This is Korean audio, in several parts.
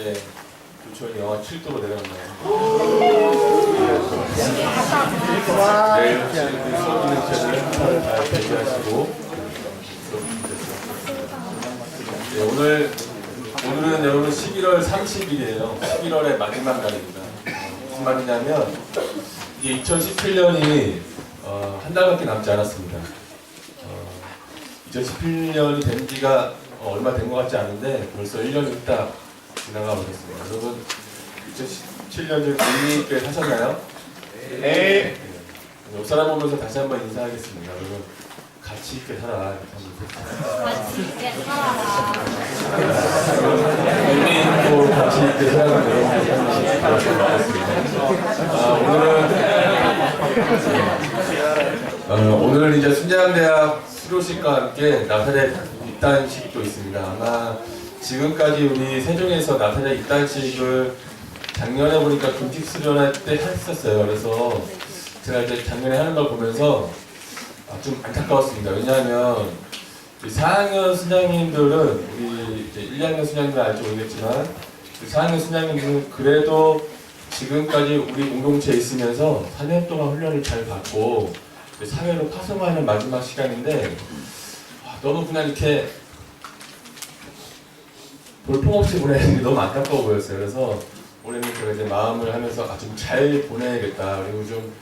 이제 조천이 영하 7도로 내려갔나요? 내일 혹시 수업 있는 체를 잘 대비하시고 네, 오늘은 여러분 11월 30일이에요. 11월의 마지막 날입니다. 무슨 말이냐면 이게 2017년이 한 달밖에 남지 않았습니다. 2017년이 된 지가 얼마 된 것 같지 않은데 벌써 1년이 딱 지나가 버렸습니다. 여러분 2017년 좀 재미있게 사셨나요? 네. 옆 사람 보면서 다시 한번 인사하겠습니다. 여러분 같이 있게 살아. 같이 있게 살아라. 국민도 같이 있게 살아가는 여러분 오늘은 이제 순장대학 수료식과 함께 나사렛 입단식도 있습니다. 아마 지금까지 우리 세종에서 나사렛 입단식을 작년에 보니까 금식 수련회 때 했었어요. 그래서 제가 이제 작년에 하는 걸 보면서 좀 안타까웠습니다. 왜냐하면 4학년 순장님들은 우리 이제 1, 2학년 순장님들 알지 모르겠지만 4학년 순장님들은 그래도 지금까지 우리 공동체에 있으면서 4년 동안 훈련을 잘 받고 사회로 파송하는 마지막 시간인데 너무 그냥 이렇게 볼품없이 보내는 게 너무 안타까워 보였어요. 그래서 올해는 제가 이제 마음을 하면서 좀 잘 보내야겠다, 그리고 좀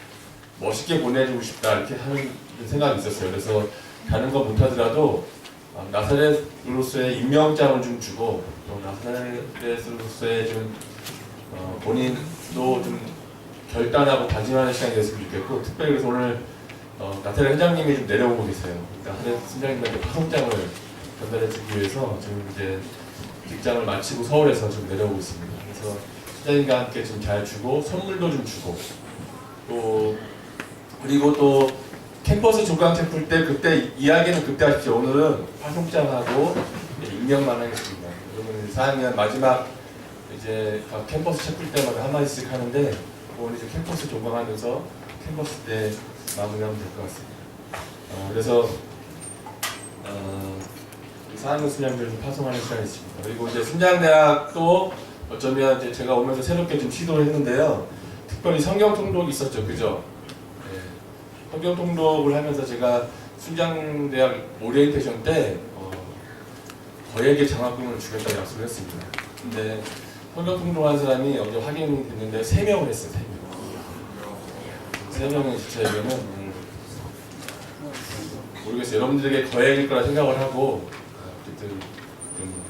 멋있게 보내주고 싶다 이렇게 하는 생각이 있었어요. 그래서 다른 거 못하더라도 나사렛으로서의 임명장을 좀 주고 또 나사렛으로서의 좀 본인도 좀 결단하고 다짐하는 시간이 됐으면 좋겠고, 특별히 그래서 오늘 나사렛 회장님이 좀 내려오고 계세요. 나사렛 순장님한테 파송장을 전달해주기 위해서 지금 이제 직장을 마치고 서울에서 좀 내려오고 있습니다. 그래서 순장님과 함께 좀 잘 주고 선물도 좀 주고 또 그리고 또 캠퍼스 조강책 풀 때 그때 이야기는 그때 하십시오. 오늘은 파송장하고 임명만 하겠습니다. 여러분 4학년 마지막 이제 캠퍼스 책 풀 때마다 한마디씩 하는데 오늘 이제 캠퍼스 조강하면서 캠퍼스 때 마무리하면 될 것 같습니다. 그래서 4학년 순장들 좀 파송하는 시간이 있습니다. 그리고 이제 순장대학도 어쩌면 이제 제가 오면서 새롭게 좀 시도를 했는데요. 특별히 성경 통독이 있었죠, 그죠? 네. 성경 통독을 하면서 제가 순장대학 오리엔테이션 때 저에게 장학금을 주겠다고 약속을 했습니다. 근데 성경 통독한 사람이 어제 확인이 됐는데 3명을 했어요, 3명. 3명은 진짜에게는 모르겠어요. 여러분들에게 거액일 거라 생각을 하고 어쨌든 좀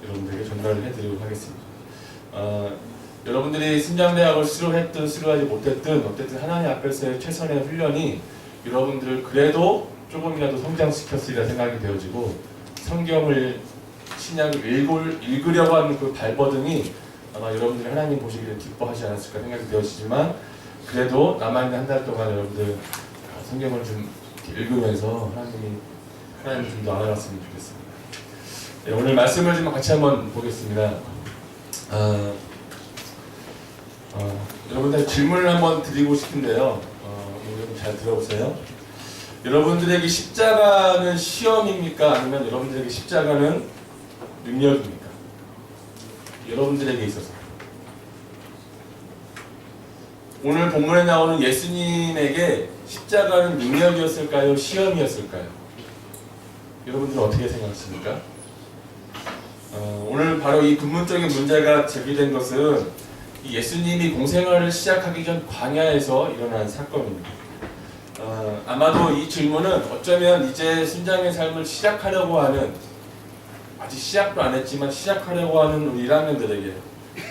여러분들에게 전달을 해드리도록 하겠습니다. 여러분들이 순장대학을 수료했든 수료하지 못했든 어쨌든 하나님 앞에서의 최선의 훈련이 여러분들을 그래도 조금이라도 성장시켰으리라 생각이 되어지고, 성경을 신약을 읽으려고 하는 그 발버둥이 아마 여러분들이 하나님 보시기를 기뻐하지 않았을까 생각이 되어지지만, 그래도 남아있는 한 달 동안 여러분들 성경을 좀 읽으면서 하나님을 좀 더 알아갔으면 좋겠습니다. 네, 오늘 말씀을 좀 같이 한번 보겠습니다. 여러분들 질문을 한번 드리고 싶은데요. 여러분 잘 들어보세요. 여러분들에게 십자가는 시험입니까? 아니면 여러분들에게 십자가는 능력입니까? 여러분들에게 있어서. 오늘 본문에 나오는 예수님에게 십자가는 능력이었을까요? 시험이었을까요? 여러분들은 어떻게 생각하십니까? 오늘 바로 이 근본적인 문제가 제기된 것은 예수님이 공생활을 시작하기 전 광야에서 일어난 사건입니다. 아마도 이 질문은 어쩌면 이제 순장의 삶을 시작하려고 하는, 아직 시작도 안 했지만 시작하려고 하는 우리 1학년들에게,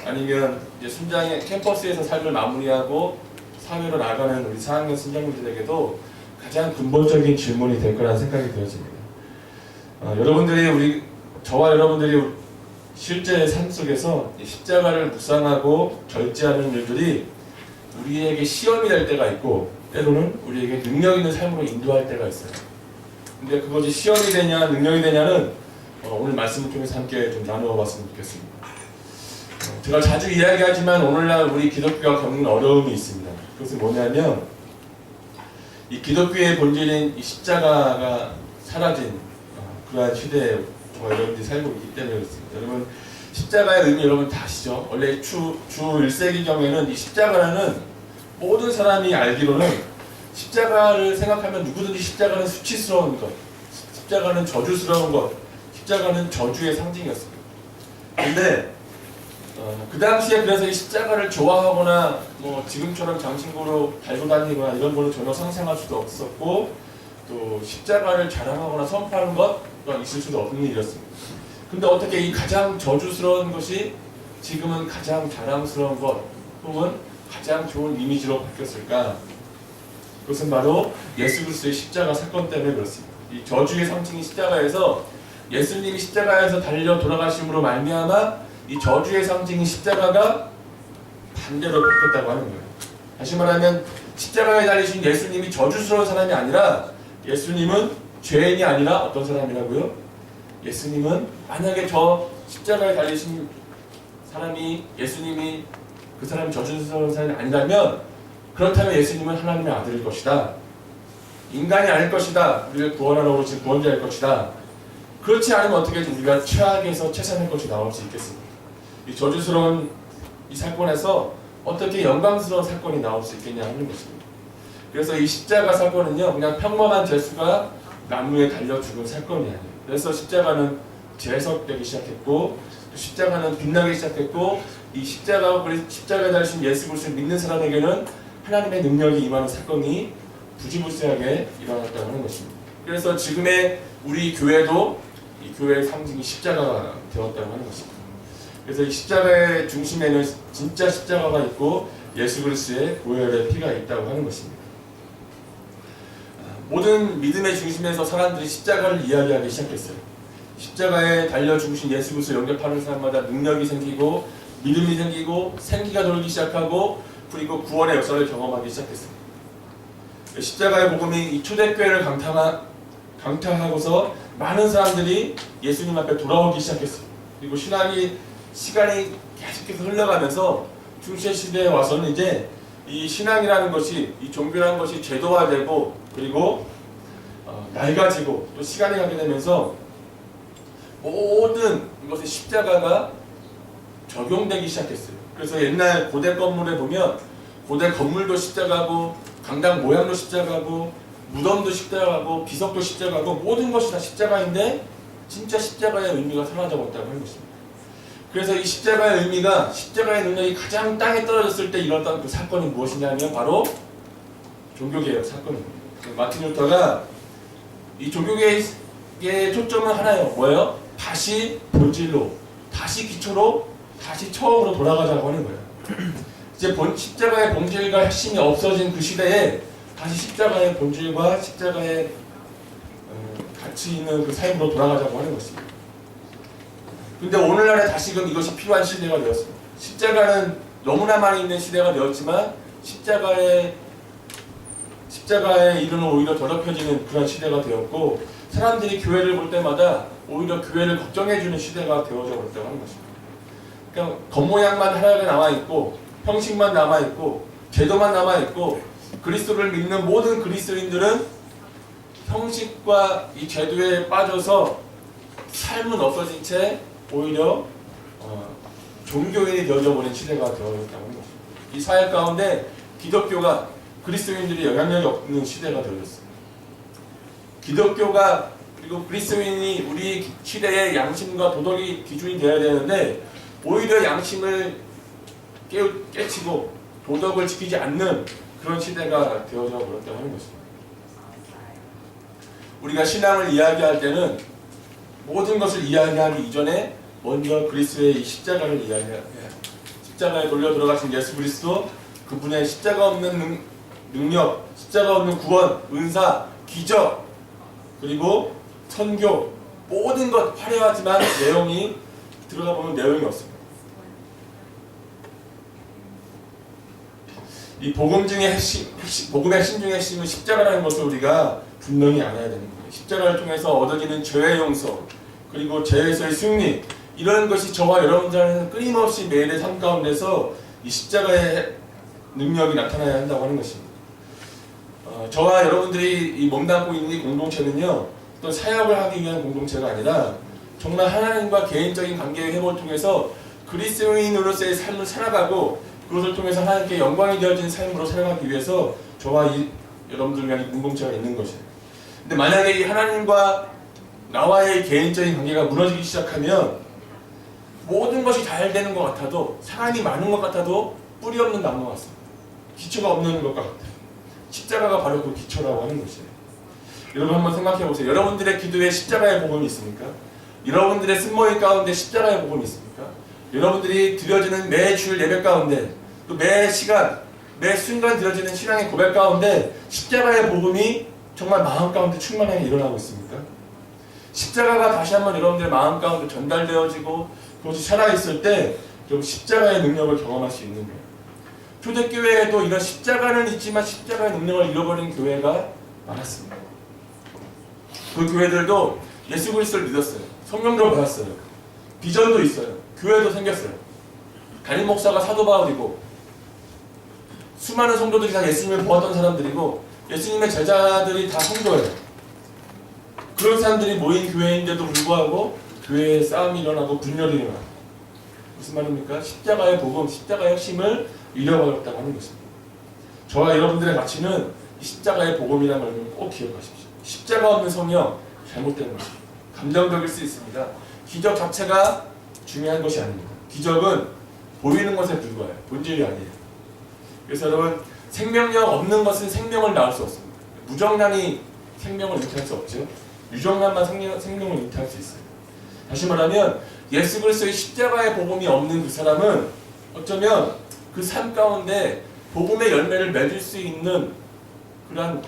아니면 이제 순장의 캠퍼스에서 삶을 마무리하고 사회로 나가는 우리 4학년 순장님들에게도 가장 근본적인 질문이 될 거라는 생각이 되어집니다. 저와 여러분들이 실제 삶 속에서 십자가를 묵상하고 절제하는 일들이 우리에게 시험이 될 때가 있고, 때로는 우리에게 능력 있는 삶으로 인도할 때가 있어요. 근데 그것이 시험이 되냐 능력이 되냐는 오늘 말씀을 통해서 함께 좀 나누어 봤으면 좋겠습니다. 제가 자주 이야기하지만 오늘날 우리 기독교가 겪는 어려움이 있습니다. 그것은 뭐냐면 이 기독교의 본질인 이 십자가가 사라진 그러한 시대에 저와 여러분들이 살고 있기 때문에 그렇습니다. 여러분, 십자가의 의미 여러분 다 아시죠? 원래 주 1세기경에는 이 십자가는 모든 사람이 알기로는 십자가를 생각하면 누구든지 십자가는 수치스러운 것, 십자가는 저주스러운 것, 십자가는 저주의 상징이었습니다. 근데 그 당시에 그래서 이 십자가를 좋아하거나 뭐 지금처럼 장신구로 달고 다니거나 이런 거는 전혀 상상할 수도 없었고 또 십자가를 자랑하거나 선포하는 것 또한 있을 수도 없는 일이었습니다. 근데 어떻게 이 가장 저주스러운 것이 지금은 가장 자랑스러운 것 혹은 가장 좋은 이미지로 바뀌었을까? 그것은 바로 예수 그리스도의 십자가 사건 때문에 그렇습니다. 이 저주의 상징인 십자가에서 예수님이 십자가에서 달려 돌아가심으로 말미암아 이 저주의 상징인 십자가가 반대로 바뀌었다고 하는 거예요. 다시 말하면 십자가에 달리신 예수님이 저주스러운 사람이 아니라 예수님은 죄인이 아니라 어떤 사람이라고요? 예수님은 만약에 저 십자가에 달리신 사람이 예수님이 그 사람이 저주스러운 사람이 아니라면 그렇다면 예수님은 하나님의 아들일 것이다. 인간이 아닐 것이다. 우리를 구원하러 오신 구원자일 것이다. 그렇지 않으면 어떻게 우리가 최악에서 최선의 것이 나올 수 있겠습니까? 이 저주스러운 이 사건에서 어떻게 영광스러운 사건이 나올 수 있겠냐 하는 것입니다. 그래서 이 십자가 사건은요, 그냥 평범한 죄수가 나무에 달려 죽은 사건이 아니에요. 그래서 십자가는 재해석되기 시작했고, 십자가는 빛나기 시작했고, 이 십자가에 달리신 예수 그리스도를 믿는 사람에게는 하나님의 능력이 임하는 사건이 부지불세하게 일어났다고 하는 것입니다. 그래서 지금의 우리 교회도 이 교회의 상징이 십자가가 되었다고 하는 것입니다. 그래서 이 십자가의 중심에는 진짜 십자가가 있고 예수 그리스도의 보혈의 피가 있다고 하는 것입니다. 모든 믿음의 중심에서 사람들이 십자가를 이야기하기 시작했어요. 십자가에 달려 죽으신 예수 그리스도 영접하는 사람마다 능력이 생기고 믿음이 생기고 생기가 돌기 시작하고 그리고 구원의 역사를 경험하기 시작했습니다. 십자가의 복음이 이 초대교회를 강타하고서 많은 사람들이 예수님 앞에 돌아오기 시작했어요. 그리고 시간이 계속해서 흘러가면서 중세 시대에 와서는 이제 이 신앙이라는 것이, 이 종교라는 것이 제도화되고 그리고 낡아지고 또 시간이 가게 되면서 모든 이것의 십자가가 적용되기 시작했어요. 그래서 옛날 고대 건물에 보면 고대 건물도 십자가고 강당 모양도 십자가고 무덤도 십자가고 비석도 십자가고 모든 것이 다 십자가인데 진짜 십자가의 의미가 사라져버렸다고 하는 것입니다. 그래서 이 십자가의 의미가, 십자가의 능력이 가장 땅에 떨어졌을 때 일어났던 그 사건이 무엇이냐면 바로 종교개혁 사건입니다. 마틴 루터가 이 종교개혁의 초점은 하나예요. 뭐예요? 다시 본질로, 다시 기초로, 다시 처음으로 돌아가자고 하는 거예요. 이제 십자가의 본질과 핵심이 없어진 그 시대에 다시 십자가의 본질과 십자가의 가치 있는 그 삶으로 돌아가자고 하는 것입니다. 근데 오늘날에 다시금 이것이 필요한 시대가 되었습니다. 십자가는 너무나 많이 있는 시대가 되었지만 십자가의 이름은 오히려 더럽혀지는 그런 시대가 되었고 사람들이 교회를 볼 때마다 오히려 교회를 걱정해주는 시대가 되어져 버렸다고 하는 것입니다. 그냥 겉모양만 하나가 남아있고 형식만 남아있고 제도만 남아있고 그리스도를 믿는 모든 그리스도인들은 형식과 이 제도에 빠져서 삶은 없어진 채 오히려 종교인이 되어져 버린 시대가 되어졌다고 하는 것입니다. 이 사회 가운데 기독교가 그리스도인들이 영향력이 없는 시대가 되어졌습니다. 기독교가 그리고 그리스도인이 우리 시대의 양심과 도덕이 기준이 되어야 되는데 오히려 양심을 깨치고 도덕을 지키지 않는 그런 시대가 되어져 버렸다고 하는 것입니다. 우리가 신앙을 이야기할 때는 모든 것을 이야기하기 이전에 먼저 그리스도의 이 십자가를 이야기해야 해요. 십자가에 돌려 들어가신 예수 그리스도, 그분의 십자가 없는 능력, 십자가 없는 구원, 은사, 기적, 그리고 선교, 모든 것 화려하지만 내용이 들어가 보면 내용이 없습니다. 이 복음 중의 복음의 핵심 중의 핵심은 십자가라는 것을 우리가 분명히 알아야 되는 거예요. 십자가를 통해서 얻어지는 죄의 용서, 그리고 죄에서의 승리, 이런 것이 저와 여러분들은 끊임없이 매일의 삶 가운데서 이 십자가의 능력이 나타나야 한다고 하는 것입니다. 저와 여러분들이 이 몸담고 있는 이 공동체는요, 또 사역을 하기 위한 공동체가 아니라 정말 하나님과 개인적인 관계의 회복을 통해서 그리스도인으로서의 삶을 살아가고 그것을 통해서 하나님께 영광이 되어진 삶으로 살아가기 위해서 저와 여러분들 간의 공동체가 있는 것이에요. 근데 만약에 이 하나님과 나와의 개인적인 관계가 무너지기 시작하면 모든 것이 잘 되는 것 같아도, 사람이 많은 것 같아도 뿌리 없는 나무 같습니다. 기초가 없는 것 같아요. 십자가가 바로 그 기초라고 하는 것이에요. 여러분 한번 생각해 보세요. 여러분들의 기도에 십자가의 복음이 있습니까? 여러분들의 승모임 가운데 십자가의 복음이 있습니까? 여러분들이 드려지는 매 주일 예배 가운데, 또 매 시간, 매 순간 드려지는 신앙의 고백 가운데 십자가의 복음이 정말 마음 가운데 충만하게 일어나고 있습니까? 십자가가 다시 한번 여러분들의 마음 가운데 전달되어지고 그것이 살아있을 때 좀 십자가의 능력을 경험할 수 있는 거예요. 초대교회에도 이런 십자가는 있지만 십자가의 능력을 잃어버린 교회가 많았습니다. 그 교회들도 예수 그리스도를 믿었어요. 성령도 받았어요. 비전도 있어요. 교회도 생겼어요. 담임 목사가 사도 바울이고 수많은 성도들이 다 예수님을 보았던 사람들이고 예수님의 제자들이 다 성도예요. 그런 사람들이 모인 교회인데도 불구하고 교회에 싸움이 일어나고 분열이 일어나고, 무슨 말입니까? 십자가의 복음, 십자가의 핵심을 잃어버렸다고 하는 것입니다. 저와 여러분들의 가치는 이 십자가의 복음이라는 걸 꼭 기억하십시오. 십자가 없는 성령, 잘못된 것입니다. 감정적일 수 있습니다. 기적 자체가 중요한 것이 아닙니다. 기적은 보이는 것에 불과해요. 본질이 아니에요. 그래서 여러분, 생명력 없는 것은 생명을 낳을 수 없습니다. 무정란이 생명을 잉태할 수 없죠. 유정란만 생명을 잉태할 수 있어요. 다시 말하면 예수 그리스도의 십자가의 복음이 없는 그 사람은 어쩌면 그 삶 가운데 복음의 열매를 맺을 수 있는 그러한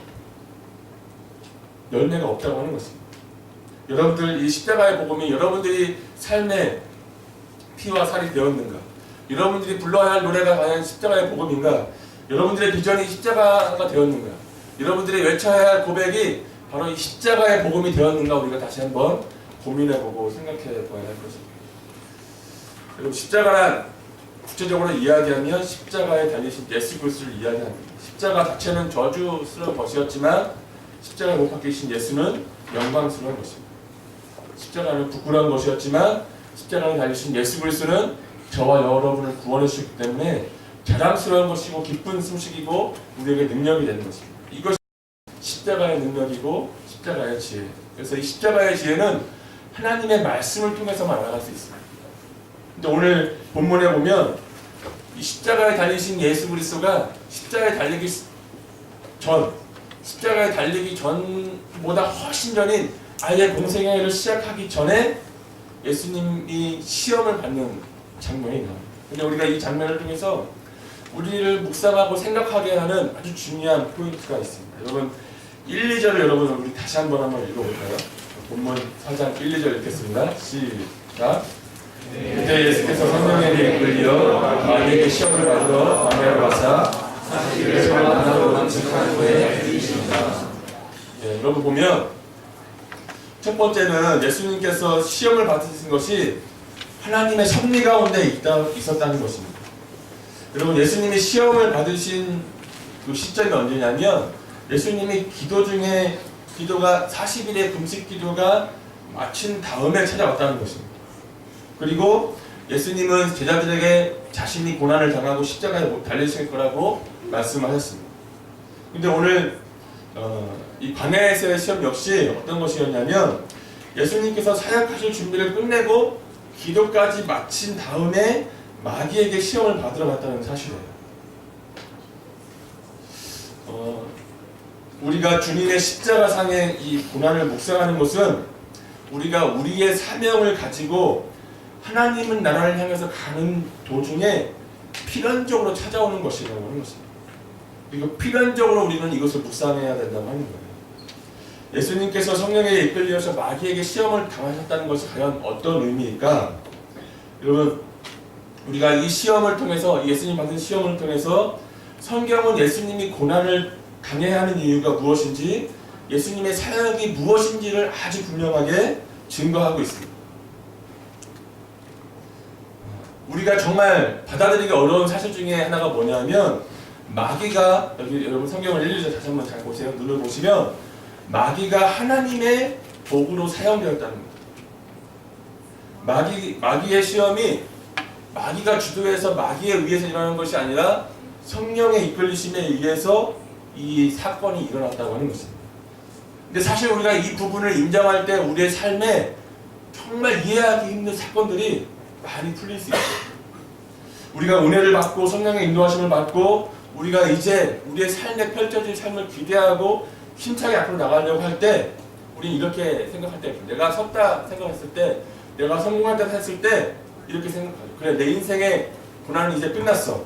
열매가 없다고 하는 것입니다. 여러분들 이 십자가의 복음이 여러분들이 삶의 피와 살이 되었는가? 여러분들이 불러야 할 노래가 과연 십자가의 복음인가? 여러분들의 비전이 십자가가 되었는가? 여러분들이 외쳐야 할 고백이 바로 이 십자가의 복음이 되었는가? 우리가 다시 한번 고민해보고 생각해봐야 할 것입니다. 그리고 십자가란 구체적으로 이야기하면 십자가에 달리신 예수 그리스도를 이야기합니다. 십자가 자체는 저주스러운 것이었지만 십자가에 못 박히신 예수는 영광스러운 것입니다. 십자가는 부끄러운 것이었지만 십자가에 달리신 예수 그리스도는 저와 여러분을 구원해 주셨기 때문에 자랑스러운 것이고 기쁜 소식이고 우리에게 능력이 되는 것입니다. 이것이 십자가의 능력이고 십자가의 지혜. 그래서 이 십자가의 지혜는 하나님의 말씀을 통해서만 알아갈 수 있습니다. 근데 오늘 본문에 보면 이 십자가에 달리신 예수 그리스도가 십자가에 달리기 전보다 훨씬 전인 아예 공생애를 시작하기 전에 예수님이 시험을 받는 장면이 나옵니다. 근데 우리가 이 장면을 통해서 우리를 묵상하고 생각하게 하는 아주 중요한 포인트가 있습니다. 여러분 1, 2절을 여러분 우리 다시 한번 읽어볼까요? 본문 4장 1, 2절 읽겠습니다. 시작. 그때 예수께서 성령에게 이끌려 마귀에게 시험을 받으러 광야로 가사 40일을 하나로 만직한 후에 이르시니라. 여러분 보면 첫 번째는 예수님께서 시험을 받으신 것이 하나님의 섭리 가운데 있었다는 것입니다. 여러분 예수님이 시험을 받으신 그 시점이 언제냐면 예수님이 기도 중에 기도가 40일의 금식 기도가 마친 다음에 찾아왔다는 것입니다. 그리고 예수님은 제자들에게 자신이 고난을 당하고 십자가에 달리실 거라고 말씀하셨습니다. 근데 오늘 이 광야에서의 시험 역시 어떤 것이었냐면 예수님께서 사역하실 준비를 끝내고 기도까지 마친 다음에 마귀에게 시험을 받으러 갔다는 사실이에요. 우리가 주님의 십자가상의 이 고난을 묵상하는 것은 우리가 우리의 사명을 가지고 하나님은 나라를 향해서 가는 도중에 필연적으로 찾아오는 것이라고 하는 것입니다. 그리고 필연적으로 우리는 이것을 묵상해야 된다고 하는 거예요. 예수님께서 성령에 이끌려서 마귀에게 시험을 당하셨다는 것이 과연 어떤 의미일까? 여러분 우리가 이 시험을 통해서 예수님 받은 시험을 통해서 성경은 예수님이 고난을 당해야 하는 이유가 무엇인지 예수님의 사역이 무엇인지를 아주 분명하게 증거하고 있습니다. 우리가 정말 받아들이기 어려운 사실 중에 하나가 뭐냐면 마귀가 여기 여러분 성경을 1, 2절 다시 한번 잘 보세요. 눌러보시면 마귀가 하나님의 도구로 사용되었다는 겁니다. 마귀의 시험이 마귀가 주도해서 마귀에 의해서 일어나는 것이 아니라 성령의 이끌리심에 의해서 이 사건이 일어났다고 하는 것입니다. 근데 사실 우리가 이 부분을 인정할 때 우리의 삶에 정말 이해하기 힘든 사건들이 많이 풀릴 수 있어요. 우리가 은혜를 받고 성령의 인도하심을 받고 우리가 이제 우리의 삶에 펼쳐질 삶을 기대하고 힘차게 앞으로 나가려고 할 때 우리는 이렇게 생각할 때, 내가 섰다 생각했을 때, 내가 성공한다 했을 때 이렇게 생각하죠. 그래, 내 인생의 고난은 이제 끝났어.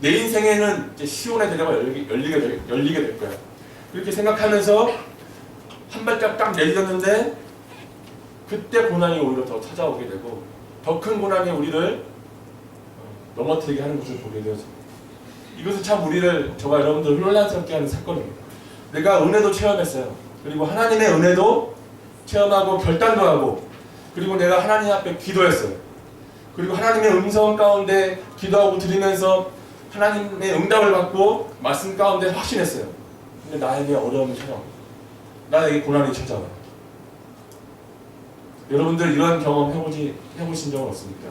내 인생에는 이제 시온의 대로가 열리게 될 거야. 그렇게 생각하면서 한 발짝 딱 내딛었는데 그때 고난이 오히려 더 찾아오게 되고 더 큰 고난이 우리를 넘어뜨리게 하는 것을 보게 되었습니다. 이것은 참 우리를, 저와 여러분들 혼란스럽게 하는 사건입니다. 내가 은혜도 체험했어요. 그리고 하나님의 은혜도 체험하고 결단도 하고, 그리고 내가 하나님 앞에 기도했어요. 그리고 하나님의 음성 가운데 기도하고 드리면서 하나님의 응답을 받고 말씀 가운데 확신했어요. 근데 나에게 어려움이 찾아와요. 나에게 고난이 찾아와요. 여러분들 이런 경험 해보신 적은 없습니까?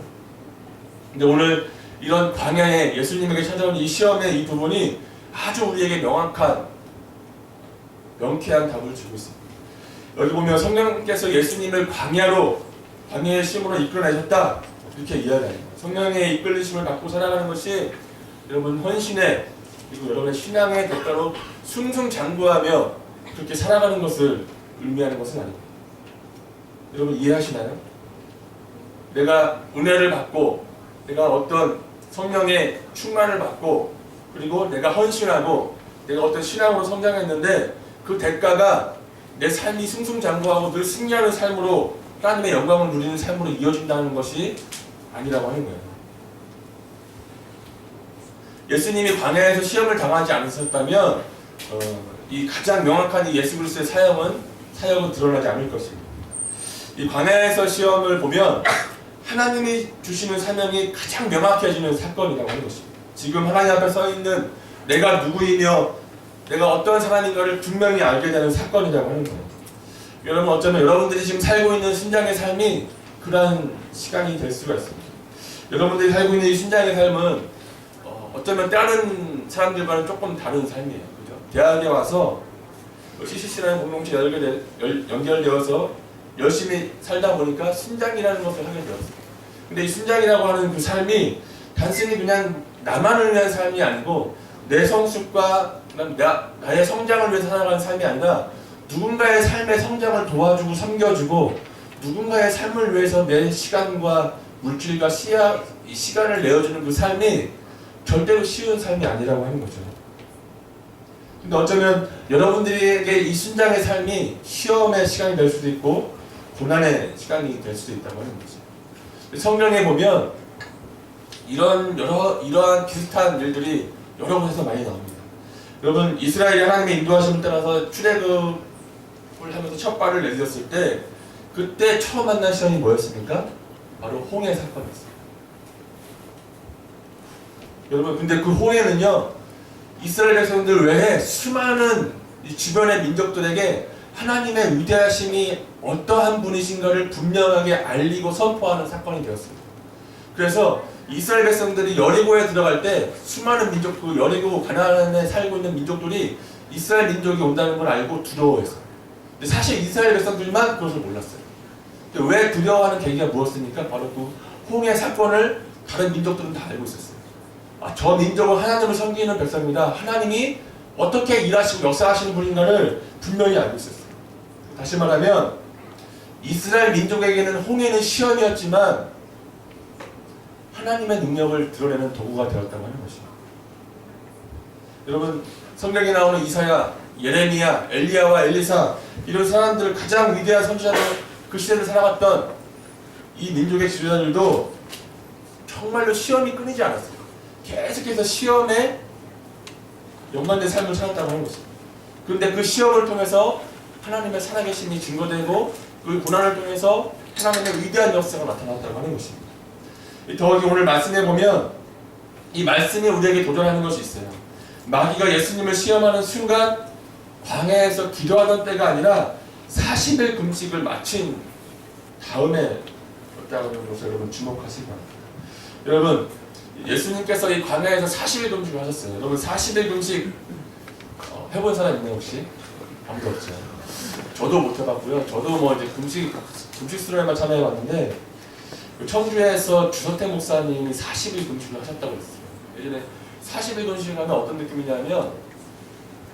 근데 오늘 이런 광야에 예수님에게 찾아온 이 시험의 이 부분이 아주 우리에게 명확한, 명쾌한 답을 주고 있습니다. 여기 보면 성령께서 예수님을 광야의 시험으로 이끌어내셨다, 이렇게 이야기합니다. 성령의 이끌리심을 받고 살아가는 것이 여러분 헌신의, 그리고 여러분의 신앙의 대가로 승승장구하며 그렇게 살아가는 것을 의미하는 것은 아닙니다. 여러분 이해하시나요? 내가 은혜를 받고 내가 어떤 성령의 충만을 받고 그리고 내가 헌신하고 내가 어떤 신앙으로 성장했는데 그 대가가 내 삶이 승승장구하고 늘 승리하는 삶으로 하나님의 영광을 누리는 삶으로 이어진다는 것이 아니라고 하는 거예요. 예수님이 광야에서 시험을 당하지 않으셨다면 이 가장 명확한 이 예수 그리스도의 사역은 드러나지 않을 것입니다. 이 광야에서 시험을 보면 하나님이 주시는 사명이 가장 명확해지는 사건이라고 하는 것입니다. 지금 하나님 앞에 서 있는 내가 누구이며 내가 어떤 사람인가를 분명히 알게 되는 사건이라고 하는 거예요. 여러분 어쩌면 여러분들이 지금 살고 있는 신장의 삶이 그러한 시간이 될 수가 있습니다. 여러분들이 살고 있는 이 신장의 삶은 어쩌면 다른 사람들과는 조금 다른 삶이에요. 그죠? 대학에 와서 CCC라는 공동체 연결되어서 열심히 살다 보니까 순장이라는 것을 하게 되었어요. 근데 이 순장이라고 하는 그 삶이 단순히 그냥 나만을 위한 삶이 아니고 내 성숙과 나의 성장을 위해서 살아가는 삶이 아니라 누군가의 삶의 성장을 도와주고 섬겨주고 누군가의 삶을 위해서 내 시간과 물질과 시간을 내어주는 그 삶이 절대로 쉬운 삶이 아니라고 하는 거죠. 근데 어쩌면 여러분들에게 이 순장의 삶이 시험의 시간이 될 수도 있고 고난의 시간이 될 수도 있다고 하는 거죠. 성경에 보면 이러한 비슷한 일들이 여러 곳에서 많이 나옵니다. 여러분 이스라엘이 하나님의 인도하심을 따라서 출애굽을 하면서 첫 발을 내딛었을 때 그때 처음 만난 시험이 뭐였습니까? 바로 홍해 사건이었어요. 여러분 근데 그 홍해는요 이스라엘 백성들 외에 수많은 이 주변의 민족들에게 하나님의 위대하심이 어떠한 분이신가를 분명하게 알리고 선포하는 사건이 되었습니다. 그래서 이스라엘 백성들이 여리고에 들어갈 때 수많은 민족들, 여리고 가나안에 살고 있는 민족들이 이스라엘 민족이 온다는 걸 알고 두려워했어요. 근데 사실 이스라엘 백성들만 그것을 몰랐어요. 왜 두려워하는 계기가 무엇입니까? 바로 그 홍해 사건을 다른 민족들은 다 알고 있었어요. 저 민족은 하나님을 섬기는 백성입니다. 하나님이 어떻게 일하시고 역사하시는 분인가를 분명히 알고 있었어요. 다시 말하면 이스라엘 민족에게는 홍해는 시험이었지만 하나님의 능력을 드러내는 도구가 되었다고 하는 것입니다. 여러분 성경에 나오는 이사야, 예레미야, 엘리야와 엘리사 이런 사람들 가장 위대한 선지자로 그 시대를 살아갔던 이 민족의 지도자들도 정말로 시험이 끊이지 않았어요. 계속해서 시험에 연관된 삶을 살았다고 하는 것입니다. 그런데 그 시험을 통해서 하나님의 살아계심이 증거되고 그 고난을 통해서 하나님의 위대한 역사가 나타났다고 하는 것입니다. 더욱이 오늘 말씀에 보면 이 말씀이 우리에게 도전하는 것이 있어요. 마귀가 예수님을 시험하는 순간 광야에서 기도하던 때가 아니라 40일 금식을 마친 다음에 있다는 것을 여러분 주목하시기 바랍니다. 여러분 예수님께서 이 광야에서 40일 금식을 하셨어요. 여러분 40일 금식 해본 사람 있나요 혹시? 아무도 없죠. 저도 못 해봤고요. 저도 뭐 이제 금식 수련회만 참여해봤는데 청주에서 주서태 목사님이 40일 금식을 하셨다고 했어요. 예전에 40일 금식을 하면 어떤 느낌이냐면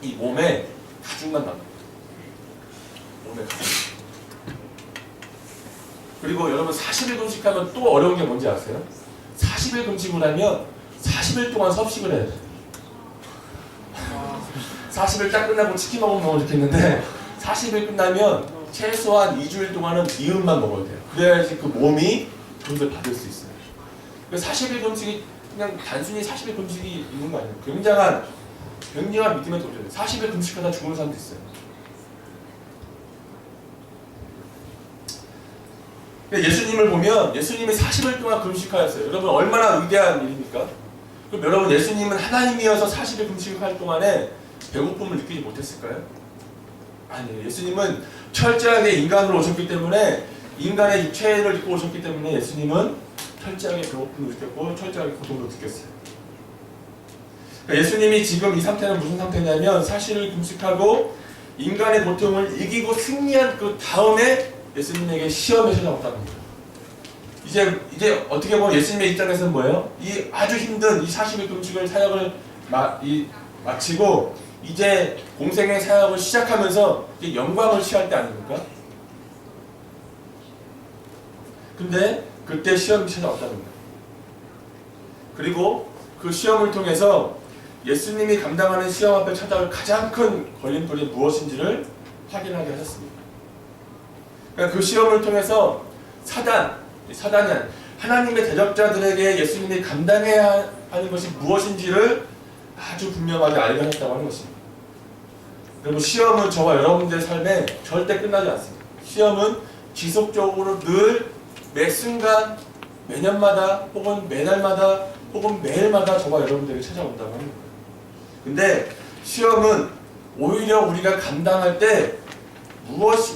이 몸에 가죽만 남아요. 몸에 가죽. 그리고 여러분 40일 금식하면 또 어려운 게 뭔지 아세요? 40일 금식을 하면 40일 동안 섭식을 해야 돼요. 40일 딱 끝나고 치킨 먹으면 너무 좋겠는데 40일 끝나면 최소한 2주일 동안은 이음만 먹어야 돼요. 그래야지 그 몸이 돈을 받을 수 있어요. 40일 금식이 그냥 단순히 40일 금식이 있는 거 아니에요. 굉장한 믿음의 도전이에요. 40일 금식하다 죽는 사람도 있어요. 예수님을 보면 예수님이 40일 동안 금식하였어요. 여러분 얼마나 위대한 일입니까? 그럼 여러분 예수님은 하나님이어서 40일 금식을 할 동안에 배고픔을 느끼지 못했을까요? 아니에요. 예수님은 철저하게 인간으로 오셨기 때문에 인간의 육체를 입고 오셨기 때문에 예수님은 철저하게 배고픔을 느꼈고 철저하게 고통도 느꼈어요. 그러니까 예수님이 지금 이 상태는 무슨 상태냐면 사실을 금식하고 인간의 고통을 이기고 승리한 그 다음에 예수님에게 시험이 찾아왔다는 거예요. 이제 어떻게 보면 예수님의 입장에서는 뭐예요? 이 아주 힘든 이 40일 금식을 사역을 마치고 이제 공생의 사역을 시작하면서 이제 영광을 취할 때 아닙니까? 근데 그때 시험이 찾아왔다는 거예요. 그리고 그 시험을 통해서 예수님이 감당하는 시험 앞에 찾아올 가장 큰 걸림돌이 무엇인지를 확인하게 하셨습니다. 그러니까 그 시험을 통해서 사단이 하나님의 대적자들에게 예수님이 감당해야 하는 것이 무엇인지를 아주 분명하게 알게 하셨다고 하는 것입니다. 그리고 시험은 저와 여러분들의 삶에 절대 끝나지 않습니다. 시험은 지속적으로 늘 매 순간, 매년마다, 혹은 매달마다, 혹은 매일마다 저와 여러분들에게 찾아온다고 하는 거예요. 근데 시험은 오히려 우리가 감당할 때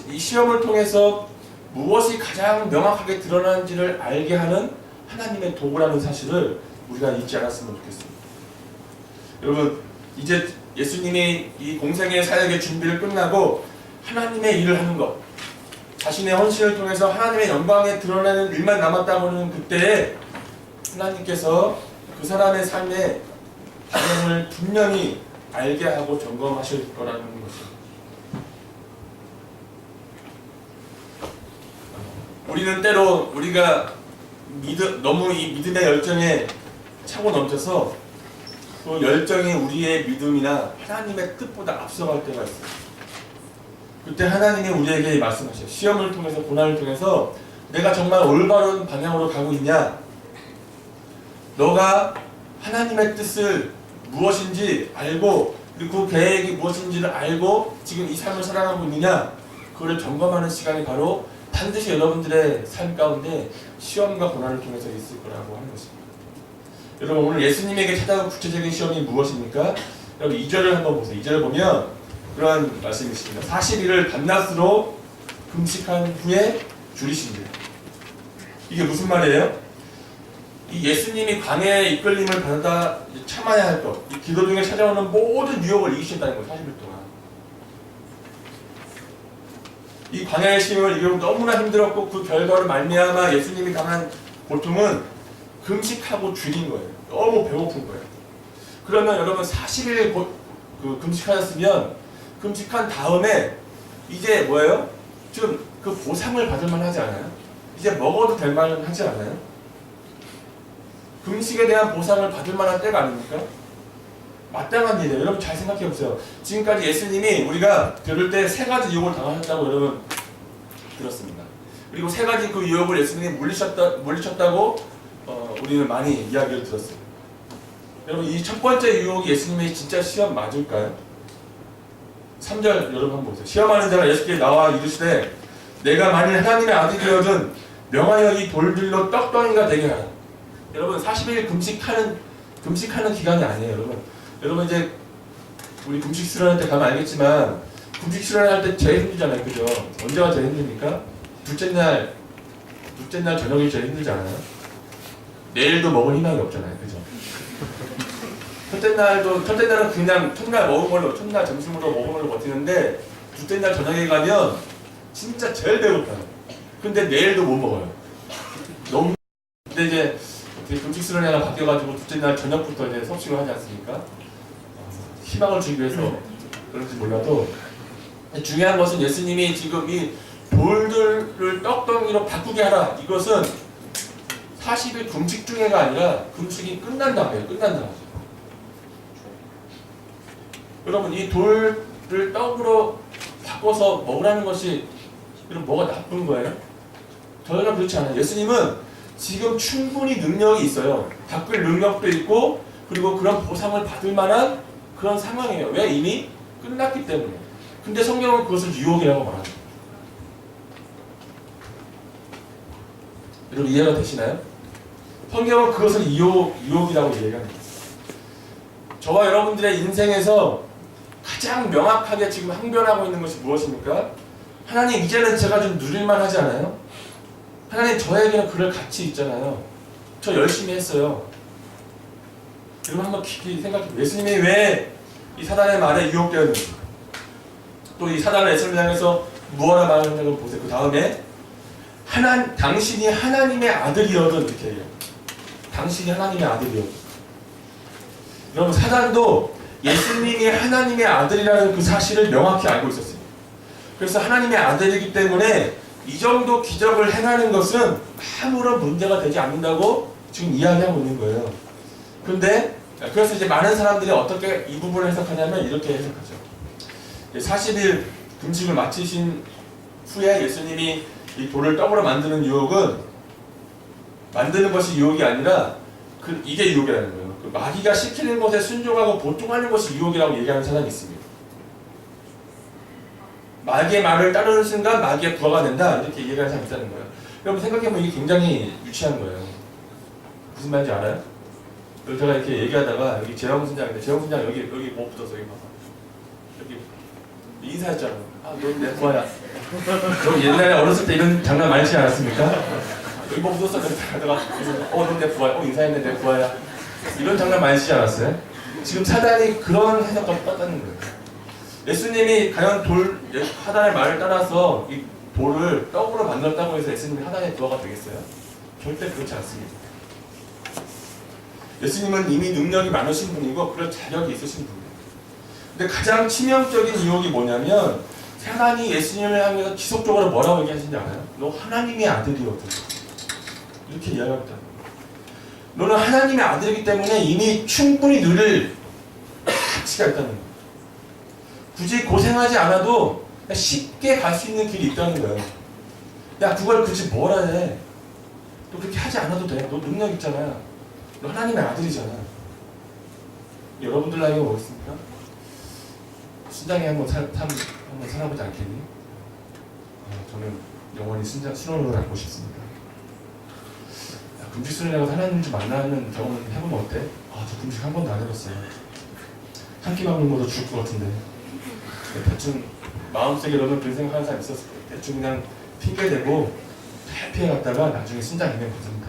이 시험을 통해서 무엇이 가장 명확하게 드러나는지를 알게 하는 하나님의 도구라는 사실을 우리가 잊지 않았으면 좋겠습니다. 여러분 이제 예수님이 이 공생의 사역의 준비를 끝나고 하나님의 일을 하는 것, 자신의 헌신을 통해서 하나님의 영광에 드러내는 일만 남았다고 하는 그때에 하나님께서 그 사람의 삶의 기능을 분명히 알게 하고 점검하실 거라는 것입니다. 우리는 때로 우리가 너무 이 믿음의 열정에 차고 넘쳐서 그 열정이 우리의 믿음이나 하나님의 뜻보다 앞서갈 때가 있어요. 그때 하나님이 우리에게 말씀하셔요. 시험을 통해서 고난을 통해서 내가 정말 올바른 방향으로 가고 있냐? 너가 하나님의 뜻을 무엇인지 알고 그리고 그 계획이 무엇인지를 알고 지금 이 삶을 살아가고 있느냐? 그걸 점검하는 시간이 바로 반드시 여러분들의 삶 가운데 시험과 고난을 통해서 있을 거라고 하는 것입니다. 여러분 오늘 예수님에게 찾아온 구체적인 시험이 무엇입니까? 여러분 2절을 한번 보세요. 2절을 보면 그런 말씀이 있습니다. 40일을 밤낮으로 금식한 후에 줄이신대요. 이게 무슨 말이에요? 이 예수님이 광야의 이끌림을 받아 참아야 할 것, 이 기도 중에 찾아오는 모든 유혹을 이기신다는 거예요. 40일 동안. 이 광야의 시험을 이기고 너무나 힘들었고 그 결과로 말미암아 예수님이 당한 고통은 금식하고 줄인 거예요. 너무 배고픈 거예요. 그러면 여러분 40일 금식하셨으면 금식한 다음에 이제 뭐예요? 좀 그 보상을 받을 만하지 않아요? 이제 먹어도 될 만하지 않아요? 금식에 대한 보상을 받을 만한 때가 아닙니까? 마땅한 일이에요. 여러분 잘 생각해 보세요. 지금까지 예수님이 우리가 들을 때 3가지 유혹을 당하셨다고 여러분 들었습니다. 그리고 3가지 그 유혹을 예수님이 물리쳤다고 우리는 많이 이야기를 들었어요. 여러분 이 첫 번째 유혹이 예수님의 진짜 시험 맞을까요? 3절 여러분 한번 보세요. 시험하는 자가 예수께 나와 이르시되 내가 만일 하나님의 아들이거든 명하여 이 돌들로 떡덩이가 되게 하라. 여러분 40일 금식하는 기간이 아니에요. 여러분 이제 우리 금식 수련할 때 가면 알겠지만 금식 수련할 때 제일 힘들잖아요. 그죠? 언제가 제일 힘듭니까? 둘째 날 둘째 날 저녁이 제일 힘들잖아요. 내일도 먹을 희망이 없잖아요. 그죠? 첫째 날은 그냥 첫날 먹은 걸로, 첫날 점심으로 먹은 걸로 버티는데, 둘째 날 저녁에 가면 진짜 제일 배고파요. 근데 내일도 못 먹어요. 너무. 근데 이제 금식 수련회가 바뀌어가지고 둘째 날 저녁부터 이제 섭식을 하지 않습니까? 희망을 주기 위해서 그런지 몰라도 중요한 것은 예수님이 지금 이 돌들을 떡덩이로 바꾸게 하라. 이것은 40일 금식 중에가 아니라 금식이 끝난 다음에요. 끝난 다음에. 여러분 이 돌을 떡으로 바꿔서 먹으라는 것이 그럼 뭐가 나쁜 거예요? 저희가 그렇지 않아요. 예수님은 지금 충분히 능력이 있어요. 바꿀 능력도 있고 그리고 그런 보상을 받을 만한 그런 상황이에요. 왜? 이미 끝났기 때문에. 근데 성경은 그것을 유혹이라고 말합니다. 여러분 이해가 되시나요? 성경은 그것을 유혹이라고 얘기합니다. 저와 여러분들의 인생에서 가장 명확하게 지금 항변하고 있는 것이 무엇입니까? 하나님 이제는 제가 좀 누릴만 하지 않아요? 하나님 저에게는 그럴 가치 있잖아요. 저 열심히 했어요. 여러분 한번 깊이 생각해보세요. 예수님이 왜 이 사단의 말에 유혹되었는지 또 이 사단을 예수님을 향해서 무엇라 말하는지 보세요. 그 다음에 당신이 하나님의 아들이어든 이렇게 해요. 당신이 하나님의 아들이어든. 여러분 사단도 예수님이 하나님의 아들이라는 그 사실을 명확히 알고 있었어요. 그래서 하나님의 아들이기 때문에 이 정도 기적을 행하는 것은 아무런 문제가 되지 않는다고 지금 이야기하고 있는 거예요. 근데 그래서 이제 많은 사람들이 어떻게 이 부분을 해석하냐면 이렇게 해석하죠. 40일 금식을 마치신 후에 예수님이 이 돌을 떡으로 만드는 유혹은 만드는 것이 유혹이 아니라 이게 유혹이라는 거예요. 그 마귀가 시키는 것에 순종하고 보통하는 것이 유혹이라고 얘기하는 사람이 있습니다. 마귀의 말을 따르는 순간 마귀의 부하가 된다 이렇게 얘기하는 사람이 있다는 거예요. 여러분 생각해보면 이게 굉장히 유치한 거예요. 무슨 말인지 알아요? 제가 이렇게 얘기하다가 여기 재영 순장인데 재영 순장 여기 뭐 붙었어 여기 봐봐. 여기 인사했잖아. 아, 넌 내 부하야. 너 옛날에 어렸을 때 이런 장난 많이 치지 않았습니까? 여기 뭐 붙었어? 그렇게 하다가 넌 내 부하야. 인사했네 내 부하야. 이런 장난 많이 치지 않았어요? 지금 사단이 그런 해석까지 떴다는 거예요. 예수님이 과연 하단의 말을 따라서 이 돌을 떡으로 만들었다고 해서 예수님이 하단의 부하가 되겠어요? 절대 그렇지 않습니다. 예수님은 이미 능력이 많으신 분이고 그런 자격이 있으신 분이에요. 근데 가장 치명적인 유혹이 뭐냐면 사단이 예수님을 향해서 지속적으로 뭐라고 얘기하시는지 알아요? 너 하나님의 아들이거든. 이렇게 이야기합니다. 너는 하나님의 아들이기 때문에 이미 충분히 누릴 가치가 있다는 거예요. 굳이 고생하지 않아도 쉽게 갈 수 있는 길이 있다는 거예요. 야 그걸 굳이 뭐라 해. 너 그렇게 하지 않아도 돼. 너 능력 있잖아. 너 하나님의 아들이잖아. 여러분들 나이가 뭐겠습니까? 순장이 한번 살아보지 않겠니? 저는 영원히 순원으로 남고 싶습니다. 금식 수련회가 하나님 좀 만나는 경험을 해보면 어때? 저 금식 한 번도 안 해봤어요. 한 끼 먹는 것도 죽을 것 같은데. 대충 마음속으로는 그런 생각하는 사람이 있었을 거예요. 대충 그냥 핑계대고 회피해갔다가 나중에 순장이면 거든요.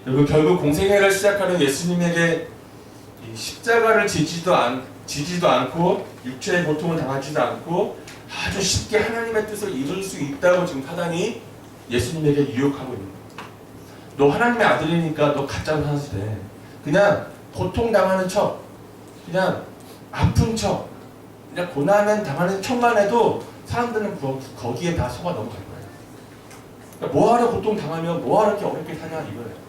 그리고 결국 공생애를 시작하는 예수님에게 이 십자가를 지지도 않고 육체의 고통을 당하지도 않고 아주 쉽게 하나님의 뜻을 이룰 수 있다고 지금 사단이 예수님에게 유혹하고 있는 거예요. 너 하나님의 아들이니까 너 가짜로 사도 돼. 그냥 고통당하는 척, 그냥 아픈 척, 그냥 고난을 당하는 척만 해도 사람들은 거기에 다 속아 넘어갈 거예요. 그러니까 뭐하러 고통당하면 뭐하러 이렇게 어렵게 사냐 이거예요.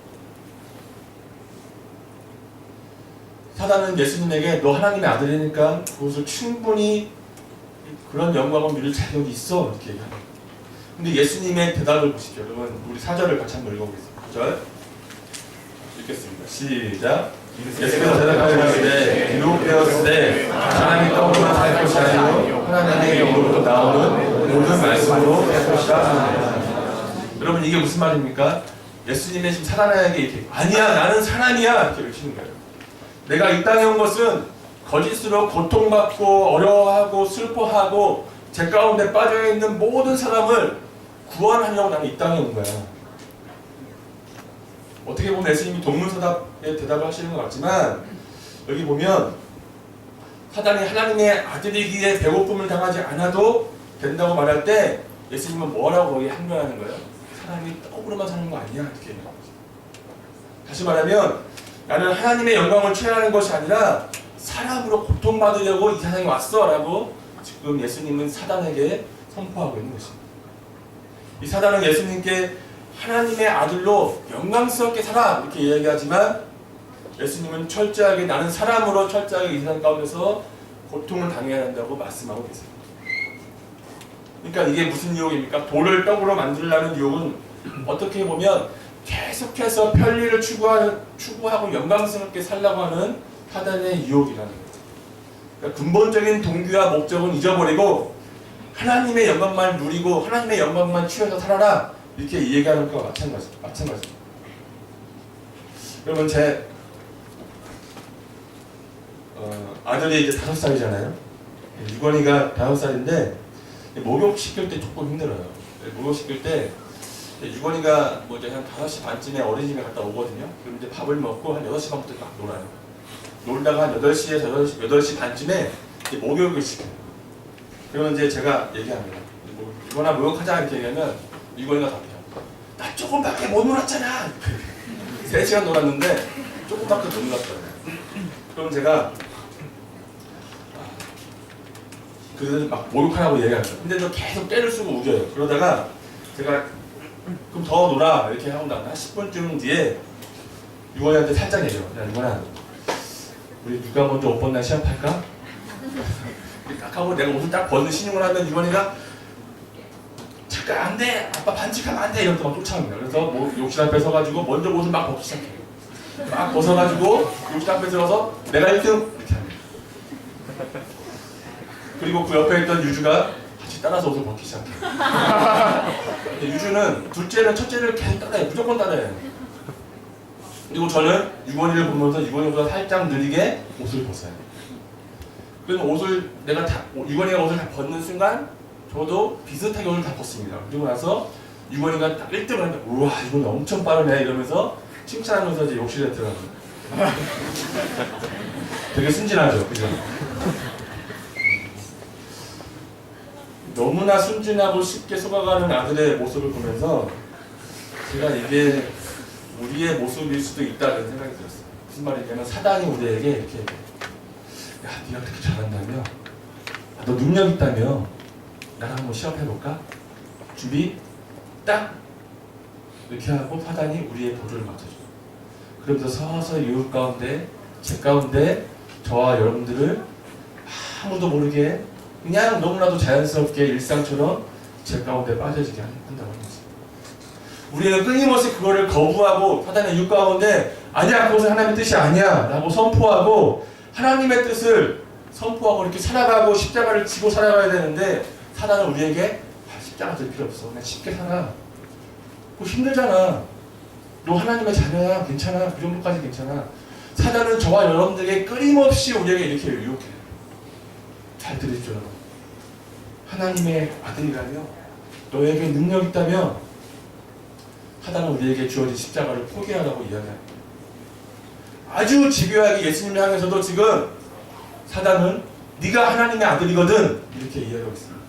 사단은 예수님에게 너 하나님의 아들이니까 그것을 충분히 그런 영광을 누릴 자격이 있어 이렇게 얘기합니다. 근데 예수님의 대답을 보십시오. 여러분 우리 4절을 같이 한번 읽어보겠습니다. 4절 읽겠습니다. 시작. 예수께서 대답하시되 기록되었으되 사람이 떡으로 살 것이 아니요 하나님의 영으로부터 나오는 모든 말씀으로 살 것이다. 여러분 이게 무슨 말입니까? 예수님의 지금 사단에게 이렇게 아니야 나는 사람이야 이렇게 외치는 거예요. 내가 이 땅에 온 것은 거짓으로 고통받고 어려워하고 슬퍼하고 제 가운데 빠져있는 모든 사람을 구원하려고 나는 이 땅에 온 거야. 어떻게 보면 예수님이 동문서답에 대답을 하시는 것 같지만 여기 보면 사단이 하나님의 아들이기에 배고픔을 당하지 않아도 된다고 말할 때 예수님은 뭐라고 거기 항변하는 거예요? 사람이 떡으로만 사는 거 아니야? 이렇게. 다시 말하면 나는 하나님의 영광을 취하는 것이 아니라 사람으로 고통받으려고 이 세상에 왔어 라고 지금 예수님은 사단에게 선포하고 있는 것입니다. 이 사단은 예수님께 하나님의 아들로 영광스럽게 살아 이렇게 이야기하지만 예수님은 철저하게 나는 사람으로 철저하게 이 세상 가운데서 고통을 당해야 한다고 말씀하고 계세요. 그러니까 이게 무슨 유혹입니까? 돌을 떡으로 만들려는 유혹은 어떻게 보면 계속해서 편리를 추구하고 영광스럽게 살라고 하는 사단의 유혹이라는 거예요. 그러니까 근본적인 동기와 목적은 잊어버리고 하나님의 영광만 누리고 하나님의 영광만 취해서 살아라 이렇게 얘기하는 것과 마찬가지입니다. 여러분 제 아들이 이제 5살이잖아요. 유건이가 5살인데 목욕시킬 때 조금 힘들어요. 목욕시킬 때 유건이가 뭐 이제 한 5시 반쯤에 어린이집에 갔다 오거든요. 그럼 이제 밥을 먹고 한 6시 반부터 막 놀아요. 놀다가 한 8시에서 8시 반쯤에 이제 목욕을 시켜요. 그러면 이제 제가 얘기합니다. 유건아 목욕하자 이렇게 얘기하면 유건이가 답해요. 나 조금밖에 못 놀았잖아. 3시간 놀았는데 조금밖에 못 놀았어요. 그럼 제가 그래서 막 목욕하라고 얘기하죠. 근데 저 계속 때를 쓰고 우겨요. 그러다가 제가 그럼 더 놀아 이렇게 하고 나면 한 10분쯤 뒤에 유건이한테 살짝 얘기해요. 야 유건아 우리 누가 먼저 옷 벗나 시합할까? 딱 하고 내가 옷을 딱 벗는 신용을 하면 유건이가 잠깐 안 돼! 아빠 반칙하면 안 돼! 이러면서 막 쫓아옵니다. 그래서 뭐 욕실 앞에 서가지고 먼저 옷을 막 벗기 시작해요. 막 벗어가지고 욕실 앞에 들어서 내가 1등! 이렇게 합니다. 그리고 그 옆에 있던 유주가 같이 따라서 옷을 벗기 시작해요. 근데 유주는 둘째는 첫째를 계속 따라해요. 무조건 따라해요. 그리고 저는 유건이를 보면서 유건이보다 살짝 느리게 옷을 벗어요. 그래서 옷을 내가 다 유건이가 옷을 다 벗는 순간 저도 비슷하게 옷을 다 벗습니다. 그리고 나서 유건이가 딱 1등을 하면 우와 이건 엄청 빠르네 이러면서 칭찬하면서 이제 욕실에 들어갑니다. 되게 순진하죠, 그죠? 너무나 순진하고 쉽게 속아가는 아들의 모습을 보면서 제가 이게 우리의 모습일 수도 있다는 생각이 들었어요. 무슨 말이냐면 사단이 우리에게 이렇게 야 네가 그렇게 잘한다며 너 능력 있다며 나랑 한번 시합해볼까? 준비 딱 이렇게 하고 사단이 우리의 보조를 맞춰줘요. 그러면서 서서히 유혹 가운데 제 가운데 저와 여러분들을 아무도 모르게 그냥 너무나도 자연스럽게 일상처럼 제 가운데 빠져지게 한다고 하는 거죠. 우리는 끊임없이 그거를 거부하고 사단의 유혹 가운데 아니야 그것은 하나님의 뜻이 아니야 라고 선포하고 하나님의 뜻을 선포하고 이렇게 살아가고 십자가를 지고 살아가야 되는데 사단은 우리에게 십자가 들 필요 없어. 그냥 쉽게 살아. 그거 힘들잖아. 너 하나님의 자녀야. 괜찮아. 그 정도까지 괜찮아. 사단은 저와 여러분들에게 끊임없이 우리에게 이렇게 유혹해요. 잘 들으십시오. 하나님의 아들이라며 너에게 능력 있다며 사단은 우리에게 주어진 십자가를 포기하라고 이야기합니다. 아주 집요하게 예수님을 향해서도 지금 사단은 네가 하나님의 아들이거든 이렇게 이야기하고 있습니다.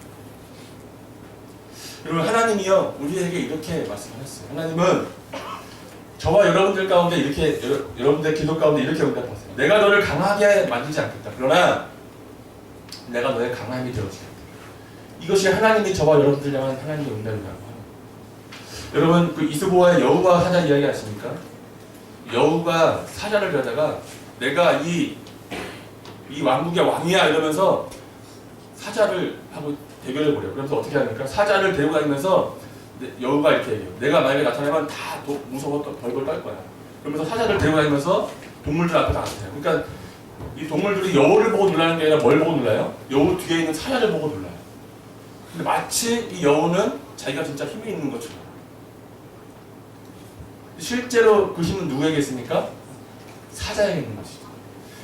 여러분 하나님이요 우리에게 이렇게 말씀하셨어요. 하나님은 저와 여러분들 가운데 이렇게 여러분들 기도 가운데 이렇게 응답하세요. 내가 너를 강하게 만들지 않겠다. 그러나 내가 너의 강함이 되어주겠다. 이것이 하나님이 저와 여러분들 향한 하나님의 응답이라고 합니다. 여러분 그 이스보아의 여우가 사자 이야기 아십니까? 여우가 사자를 데려다가 내가 이 왕국의 왕이야 이러면서 사자를 하고 대결을 벌여요. 그래서 어떻게 합니까? 사자를 데리고 다니면서 여우가 이렇게 얘기해요. 내가 만약에 나타나면 다 무서워 벌벌 떨 거야. 그러면서 사자를 데리고 다니면서 동물들 앞에 나타나요. 그러니까 이 동물들이 여우를 보고 놀라는 게 아니라 뭘 보고 놀라요? 여우 뒤에 있는 사자를 보고 놀라요. 근데 마치 이 여우는 자기가 진짜 힘이 있는 것처럼. 실제로 그 힘은 누구에게 있습니까? 사자에게 있는 것이죠.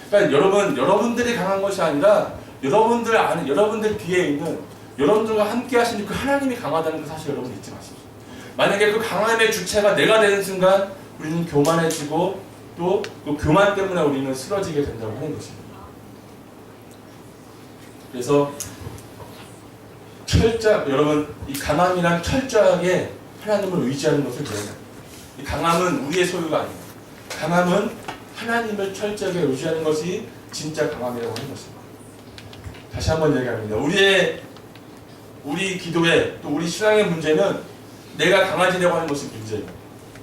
그러니까 여러분들이 강한 것이 아니라 여러분들 뒤에 있는 여러분들과 함께 하시는 그 하나님이 강하다는 그 사실 여러분 잊지 마십시오. 만약에 그 강함의 주체가 내가 되는 순간 우리는 교만해지고 또 그 교만 때문에 우리는 쓰러지게 된다고 하는 것입니다. 그래서 여러분 이 강함이란 철저하게 하나님을 의지하는 것을 말합니다. 이 강함은 우리의 소유가 아닙니다. 강함은 하나님을 철저하게 의지하는 것이 진짜 강함이라고 하는 것입니다. 다시 한번 얘기합니다. 우리 기도의 또 우리 신앙의 문제는 내가 강해지려고 하는 것이 문제예요.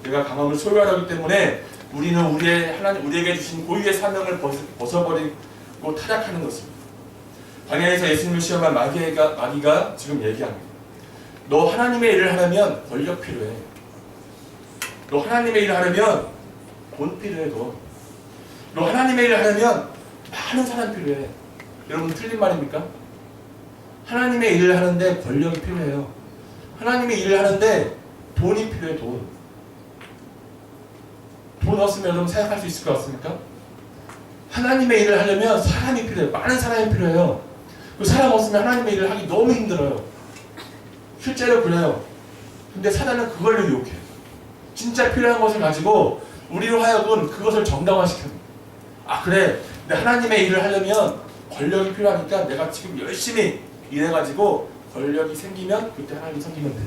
내가 강함을 소유하기 때문에 우리는 우리에게 주신 고유의 사명을 벗어버리고 타락하는 것입니다. 광야에서 예수님을 시험한 마귀가 지금 얘기합니다. 너 하나님의 일을 하려면 권력 필요해. 너 하나님의 일을 하려면 돈 필요해. 너 하나님의 일을 하려면 많은 사람 필요해. 여러분 틀린 말입니까? 하나님의 일을 하는데 권력이 필요해요. 하나님의 일을 하는데 돈이 필요해. 돈 없으면 여러분 생각할 수 있을 것 같습니까? 하나님의 일을 하려면 사람이 필요해요. 많은 사람이 필요해요. 그 사람 없으면 하나님의 일을 하기 너무 힘들어요. 실제로 그래요. 근데 사단은 그걸로 유혹해요. 진짜 필요한 것을 가지고 우리로 하여금 그것을 정당화시켜요. 아 그래, 근데 하나님의 일을 하려면 권력이 필요하니까 내가 지금 열심히 일해가지고 권력이 생기면 그때 하나님이 생기면 돼.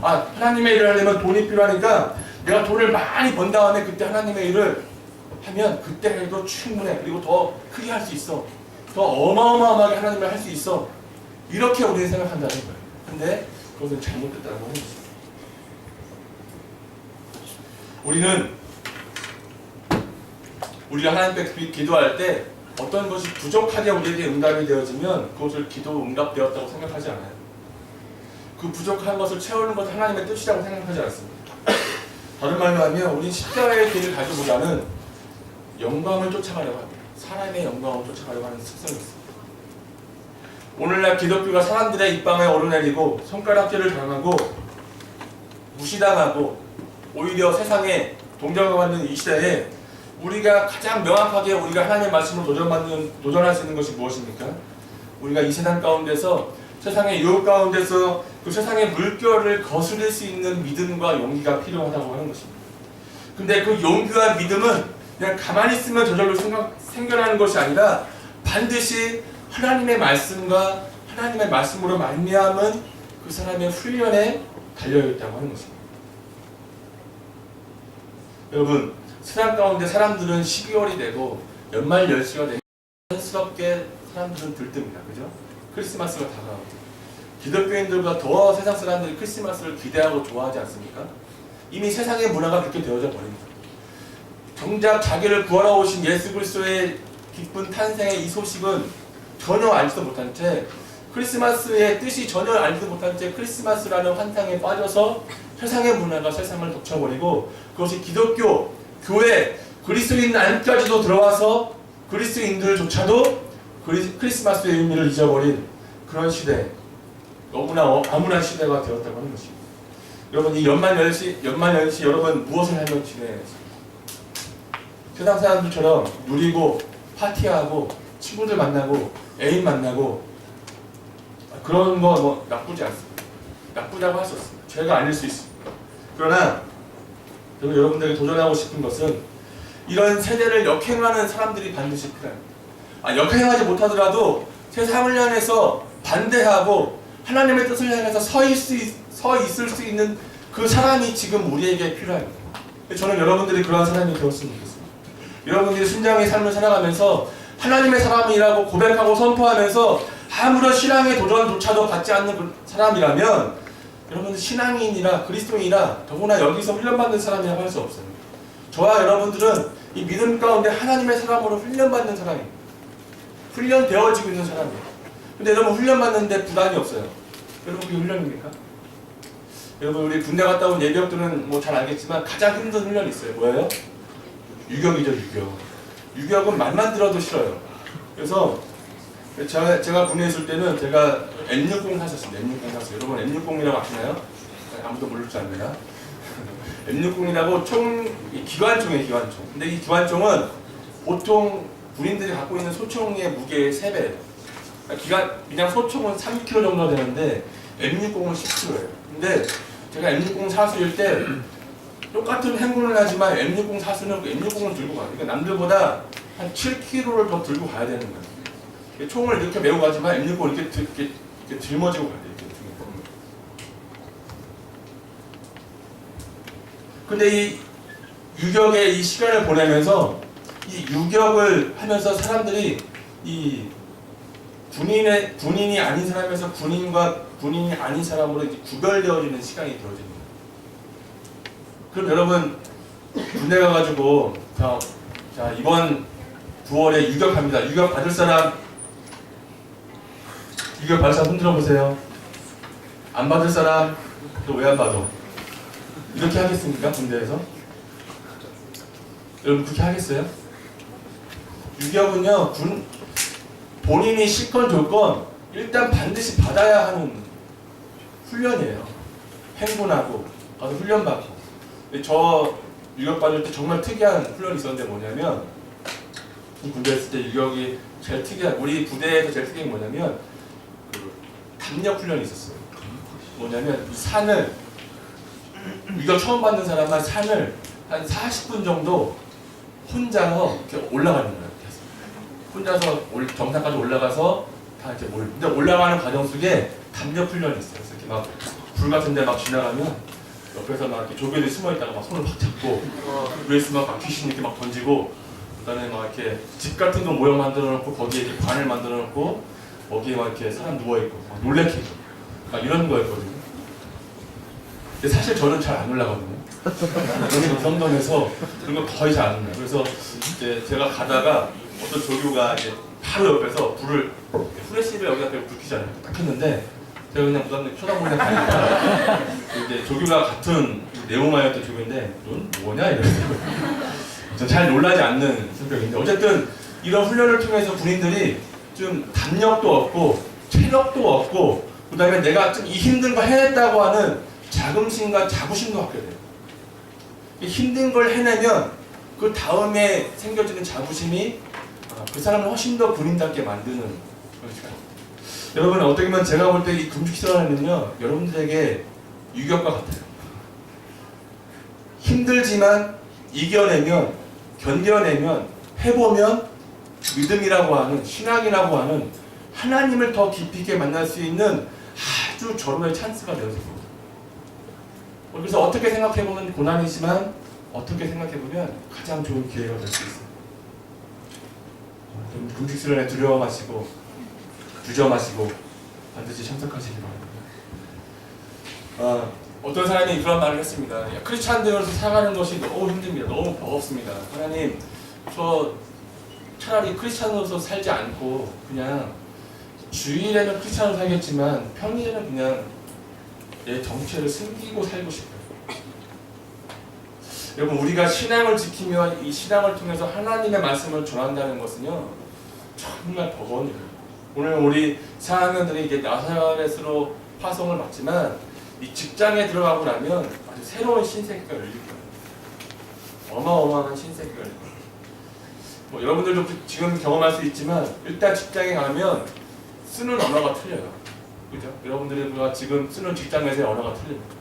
아 하나님의 일을 하려면 돈이 필요하니까 내가 돈을 많이 번 다음에 그때 하나님의 일을 하면 그때 해도 충분해. 그리고 더 크게 할 수 있어. 더 어마어마하게 하나님을 할 수 있어. 이렇게 우리는 생각한다는 거예요. 근데 그것은 잘못됐다고 하는 거죠. 우리가 하나님 앞에 기도할 때 어떤 것이 부족하게 우리에게 응답이 되어지면 그것을 기도 응답되었다고 생각하지 않아요. 그 부족한 것을 채우는 것을 하나님의 뜻이라고 생각하지 않습니다. 다른 말로 하면 우리는 십자가의 길을 가기보다는 영광을 쫓아가려고 합니다. 사람의 영광을 쫓아가려고 하는 습성이 있습니다. 오늘날 기독교가 사람들의 입방에 오르내리고 손가락질을 당하고 무시당하고 오히려 세상에 동정받는 이 시대에 우리가 가장 명확하게 우리가 하나님의 말씀으로 도전할 수 있는 것이 무엇입니까? 우리가 이 세상 가운데서 세상의 유혹 가운데서 그 세상의 물결을 거스릴 수 있는 믿음과 용기가 필요하다고 하는 것입니다. 근데 그 용기와 믿음은 그냥 가만히 있으면 저절로 생겨나는 것이 아니라 반드시 하나님의 말씀과 하나님의 말씀으로 말미암은 그 사람의 훈련에 달려있다고 하는 것입니다. 여러분 세상 가운데 사람들은 12월이 되고 연말 연시가 되면 자연스럽게 사람들은 들뜹니다. 그죠? 크리스마스가 다가오고 기독교인들보다 더 세상 사람들이 크리스마스를 기대하고 좋아하지 않습니까? 이미 세상의 문화가 그렇게 되어져 버립니다. 정작 자기를 구하러 오신 예수 그리스도의 기쁜 탄생의 이 소식은 전혀 알지도 못한 채 크리스마스의 뜻이 전혀 알지도 못한 채 크리스마스라는 환상에 빠져서 세상의 문화가 세상을 덮쳐버리고 그것이 기독교, 교회, 그리스도인 안까지도 들어와서 그리스도인들조차도 크리스마스의 의미를 잊어버린 그런 시대, 너무나 암울한 시대가 되었다고 하는 것입니다. 여러분 이 연말연시 여러분 무엇을 하며 지내십니까? 세상 사람들처럼 누리고 파티하고 친구들 만나고 애인 만나고 그런 거 뭐 나쁘지 않습니다. 나쁘다고 할 수 없습니다. 죄가 아닐 수 있습니다. 그러나 여러분들이 도전하고 싶은 것은 이런 세대를 역행하는 사람들이 반드시 필요합니다. 역행하지 못하더라도 세상을 향해서 반대하고 하나님의 뜻을 향해서 서 있을 수 있는 그 사람이 지금 우리에게 필요합니다. 저는 여러분들이 그러한 사람이 되었으면 좋겠습니다. 여러분들이 순장의 삶을 살아가면서 하나님의 사람이라고 고백하고 선포하면서 아무런 신앙의 도전조차도 받지 않는 그 사람이라면 여러분들 신앙인이나 그리스도인이나 더구나 여기서 훈련받는 사람이라고 할 수 없어요. 저와 여러분들은 이 믿음 가운데 하나님의 사람으로 훈련받는 사람입니다. 훈련되어지고 있는 사람이에요. 근데 여러분 훈련받는데 부담이 없어요. 여러분 그게 훈련입니까? 여러분 우리 군대 갔다 온 예비역들은 뭐 잘 알겠지만 가장 힘든 훈련이 있어요. 뭐예요? 유격이죠. 유격은 말만 들어도 싫어요. 그래서 제가 군에 있을 때는 제가 M60 샀었습니다. M60 샀어요. 여러분 M60이라고 아시나요? 아무도 모를 줄 압니다. M60이라고 기관총이에요. 기관총. 근데 이 기관총은 보통 군인들이 갖고 있는 소총의 무게의 3배예요. 그냥 소총은 3kg 정도 되는데 M60은 10kg예요. 근데 제가 M60 사수일 때 똑같은 행군을 하지만 M60 사수는 M60을 들고 가요. 그러니까 남들보다 한 7kg를 더 들고 가야 되는 거예요. 총을 이렇게 메고 가지만 M60을 이렇게 짊어지고 가야 돼요. 근데 이 유격의 이 시간을 보내면서 이 유격을 하면서 사람들이 이 군인이 아닌 사람에서 군인과 군인이 아닌 사람으로 이제 구별되어지는 시간이 되어집니다. 그럼 여러분 군대 가가지고 자 이번 9월에 유격합니다. 유격 받을 사람 흔들어 보세요. 안 받을 사람 또 왜 안 받아? 이렇게 하겠습니까? 군대에서? 여러분 그렇게 하겠어요? 유격은요 본인이 싫건 좋건 일단 반드시 받아야 하는 훈련이에요. 행군하고 가서 훈련받고. 저 유격 받을 때 정말 특이한 훈련이 있었는데 뭐냐면 군대에 있을 때 유격이 제일 특이한 우리 부대에서 제일 특이한 게 뭐냐면 그 담력 훈련이 있었어요. 뭐냐면 이 산을 유격 처음 받는 사람은 산을 한 40분 정도 혼자서 이렇게 올라가는 거예요. 혼자서 정상까지 올라가서 다 이제 근데 올라가는 과정 속에 담력 훈련이 있어요. 그래서 이렇게 막 불 같은데 막 지나가면 옆에서 막 이렇게 조개들이 숨어 있다가 막 손을 막 잡고 위에 있으면 막 귀신 이렇게 막 던지고 그다음에 막 이렇게 집 같은 거 모형 만들어 놓고 거기에 이렇게 관을 만들어 놓고 거기에 막 이렇게 사람 누워 있고 막 놀래키고 막 이런 거였거든요. 근데 사실 저는 잘 안 올라가거든요. 여기 성동에서 그런 거 거의 잘 안 올라요. 그래서 이제 제가 가다가 어떤 조교가 이제 바로 옆에서 불을 후레쉬를 여기다 대고 불 켜잖아요. 딱 켰는데 제가 그냥 부담님 쳐다보는 가니까 이제 조교가 같은 네오마였던 조교인데 넌 뭐냐 이러면서 잘 놀라지 않는 성격인데 어쨌든 이런 훈련을 통해서 군인들이 좀 담력도 얻고 체력도 얻고 그다음에 내가 좀 이 힘든 거 해냈다고 하는 자긍심과 자부심도 갖게 돼요. 힘든 걸 해내면 그 다음에 생겨지는 자부심이 그 사람을 훨씬 더 군인답게 만드는 그런 시간. 여러분 어떻게 보면 제가 볼 때 이 금식시간은요 여러분들에게 유격과 같아요. 힘들지만 이겨내면 견뎌내면 해보면 믿음이라고 하는 신앙이라고 하는 하나님을 더 깊이 있게 만날 수 있는 아주 절호의 찬스가 되어집니다. 그래서 어떻게 생각해보면 고난이지만 어떻게 생각해보면 가장 좋은 기회가 될 수 있어요. 금식수련에 두려워 마시고 주저 마시고 반드시 참석하시기 바랍니다. 어떤 사람이 그런 말을 했습니다. 크리스찬들로서 살아가는 것이 너무 힘듭니다. 너무 버겁습니다. 하나님, 저 차라리 크리스찬으로서 살지 않고 그냥 주일에는 크리스찬으로 살겠지만 평일에는 그냥 내 정체를 숨기고 살고 싶어요. 여러분 우리가 신앙을 지키며 이 신앙을 통해서 하나님의 말씀을 전한다는 것은요 정말 버거운 일이에요. 오늘 우리 4학년들이 이제 나사렛으로 파송을 받지만 이 직장에 들어가고 나면 아주 새로운 신세계가 열릴 거예요. 어마어마한 신세계가 열릴 거예요. 뭐 여러분들도 지금 경험할 수 있지만 일단 직장에 가면 쓰는 언어가 틀려요. 그죠? 여러분들이 지금 쓰는 직장에서의 언어가 틀립니다.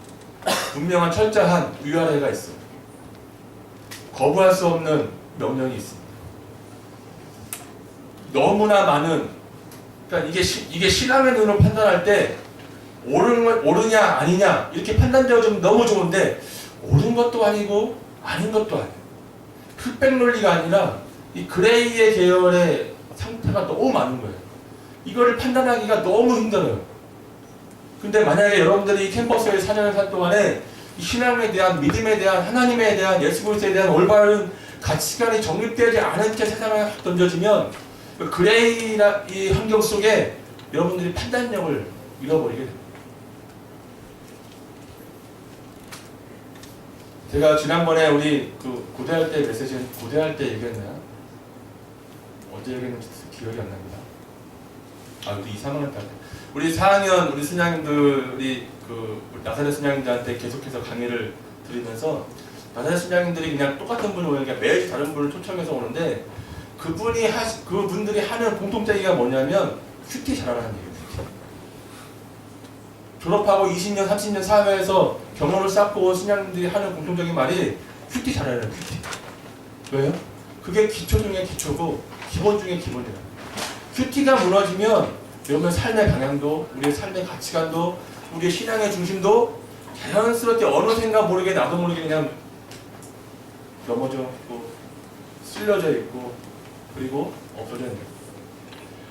분명한 철저한 위아래가 있어요. 거부할 수 없는 명령이 있습니다. 너무나 많은 그러니까 이게 신앙의 눈으로 판단할 때 옳으냐 아니냐 이렇게 판단되어지면 너무 좋은데 옳은 것도 아니고 아닌 것도 아니에요. 흑백 논리가 아니라 이 그레이의 계열의 상태가 너무 많은 거예요. 이거를 판단하기가 너무 힘들어요. 근데 만약에 여러분들이 이 캠퍼스에 4년을 살 동안에 이 신앙에 대한 믿음에 대한 하나님에 대한 예수 그리스도에 대한 올바른 가치관이 정립되지 않은 채 세상에 확 던져지면 그 그레이 이 환경 속에 여러분들이 판단력을 잃어버리게 됩니다. 제가 지난번에 우리 그 고대할 때 메시지는 고대할 때 얘기했나요? 어제 얘기했는지 기억이 안 납니다. 우리 2, 3학년 때 우리 4학년 우리 순양님들이 그 나사렛 순양님들한테 계속해서 강의를 드리면서 나사렛 순양님들이 그냥 똑같은 분이 오는 게 매일 다른 분을 초청해서 오는데 그분들이 하는 공통점이 뭐냐면 큐티 잘하라는 얘기예요. 큐티. 졸업하고 20년, 30년 사회에서 경험을 쌓고 온 신앙들이 하는 공통적인 말이 큐티 잘하라는 큐티. 왜요? 그게 기초 중에 기초고 기본 중에 기본이라. 큐티가 무너지면 여러분 삶의 방향도, 우리의 삶의 가치관도, 우리의 신앙의 중심도 자연스럽게 어느샌가 모르게 나도 모르게 그냥 넘어져 있고 쓸려져 있고 그리고 없어져 있는 거예요.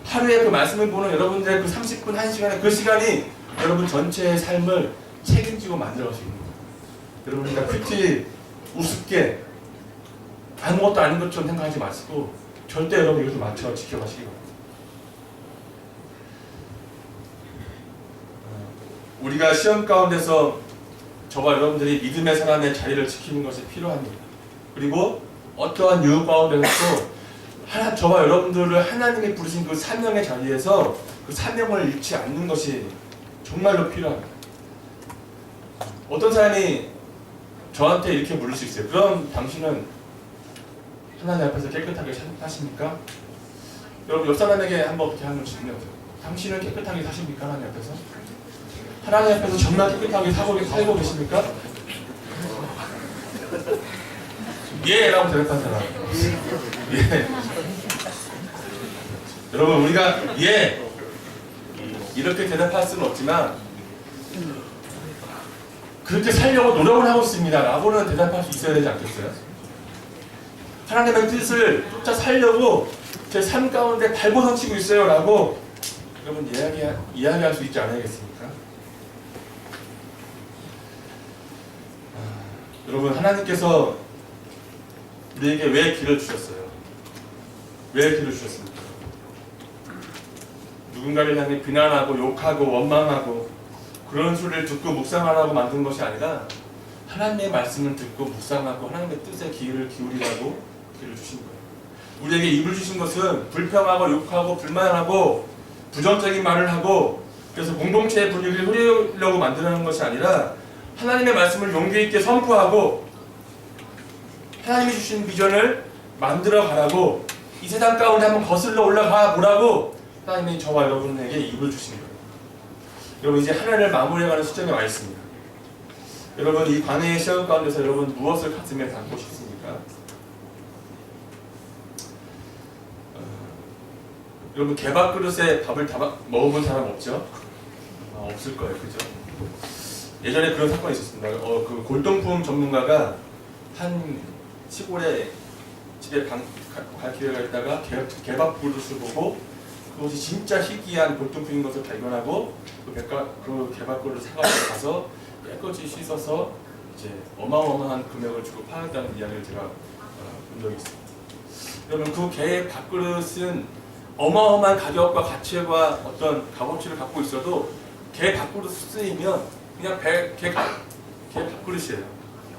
하루에 그 말씀을 보는 여러분들의 그 30분, 1시간의 그 시간이 여러분 전체의 삶을 책임지고 만들어갈 수 있는 거예요. 여러분 그러니까 큐티 우습게 아무것도 아닌 것처럼 생각하지 마시고 절대 여러분 이것도 맞춰 지켜가시기 바랍니다. 우리가 시험 가운데서 저와 여러분들이 믿음의 사람의 자리를 지키는 것이 필요합니다. 그리고 어떠한 유혹 가운데서도 저와 여러분들을 하나님이 부르신 그 사명의 자리에서 그 사명을 잃지 않는 것이 정말로 필요합니다. 어떤 사람이 저한테 이렇게 물을 수 있어요. 그럼 당신은 하나님 앞에서 깨끗하게 사십니까? 여러분 옆 사람에게 한번 그렇게 하는 질문해보세요. 당신은 깨끗하게 사십니까? 하나님 앞에서? 하나님 앞에서 정말 깨끗하게 살고 계십니까? 예! 라고 대답한 사람. 예. 여러분 우리가 예! 이렇게 대답할 수는 없지만 그렇게 살려고 노력을 하고 있습니다 라고는 대답할 수 있어야 되지 않겠어요? 하나님의 뜻을 쫓아 살려고 제 삶 가운데 발버둥치고 있어요 라고 여러분 이야기할 수 있지 않겠습니까? 여러분 하나님께서 우리에게 왜 길을 주셨어요? 왜 길을 주셨습니까? 누군가를 향해 비난하고 욕하고 원망하고 그런 소리를 듣고 묵상하라고 만든 것이 아니라 하나님의 말씀을 듣고 묵상하고 하나님의 뜻에 귀를 기울이라고 길을 주신 거예요. 우리에게 입을 주신 것은 불평하고 욕하고 불만하고 부정적인 말을 하고 그래서 공동체의 분위기를 흐리려고 만드는 것이 아니라 하나님의 말씀을 용기 있게 선포하고 하나님이 주신 비전을 만들어 가라고 이 세상 가운데 한번 거슬러 올라가 보라고 하나님이 저와 여러분에게 입을 주신 거예요. 여러분 이제 하나를 마무리해가는 시점에 와 있습니다. 여러분 이 광야의 시험 가운데서 여러분 무엇을 가슴에 담고 싶습니까? 여러분 개밥 그릇에 밥을 먹어본 사람 없죠? 없을 거예요, 그죠? 예전에 그런 사건이 있었습니다. 그 골동품 전문가가 한 시골에 집에 갈 기회가 있다가 개밥 그릇을 보고 그것이 진짜 희귀한 골동품인 것을 발견하고 그 개밥 그릇을 사가지고 가서 깨끗이 씻어서 이제 어마어마한 금액을 주고 팔았다는 이야기를 제가 본 적이 있습니다. 여러분 그 개 밥그릇은 어마어마한 가격과 가치와 어떤 값어치를 갖고 있어도 개 밥그릇 쓰이면 그냥 개 밥그릇이에요.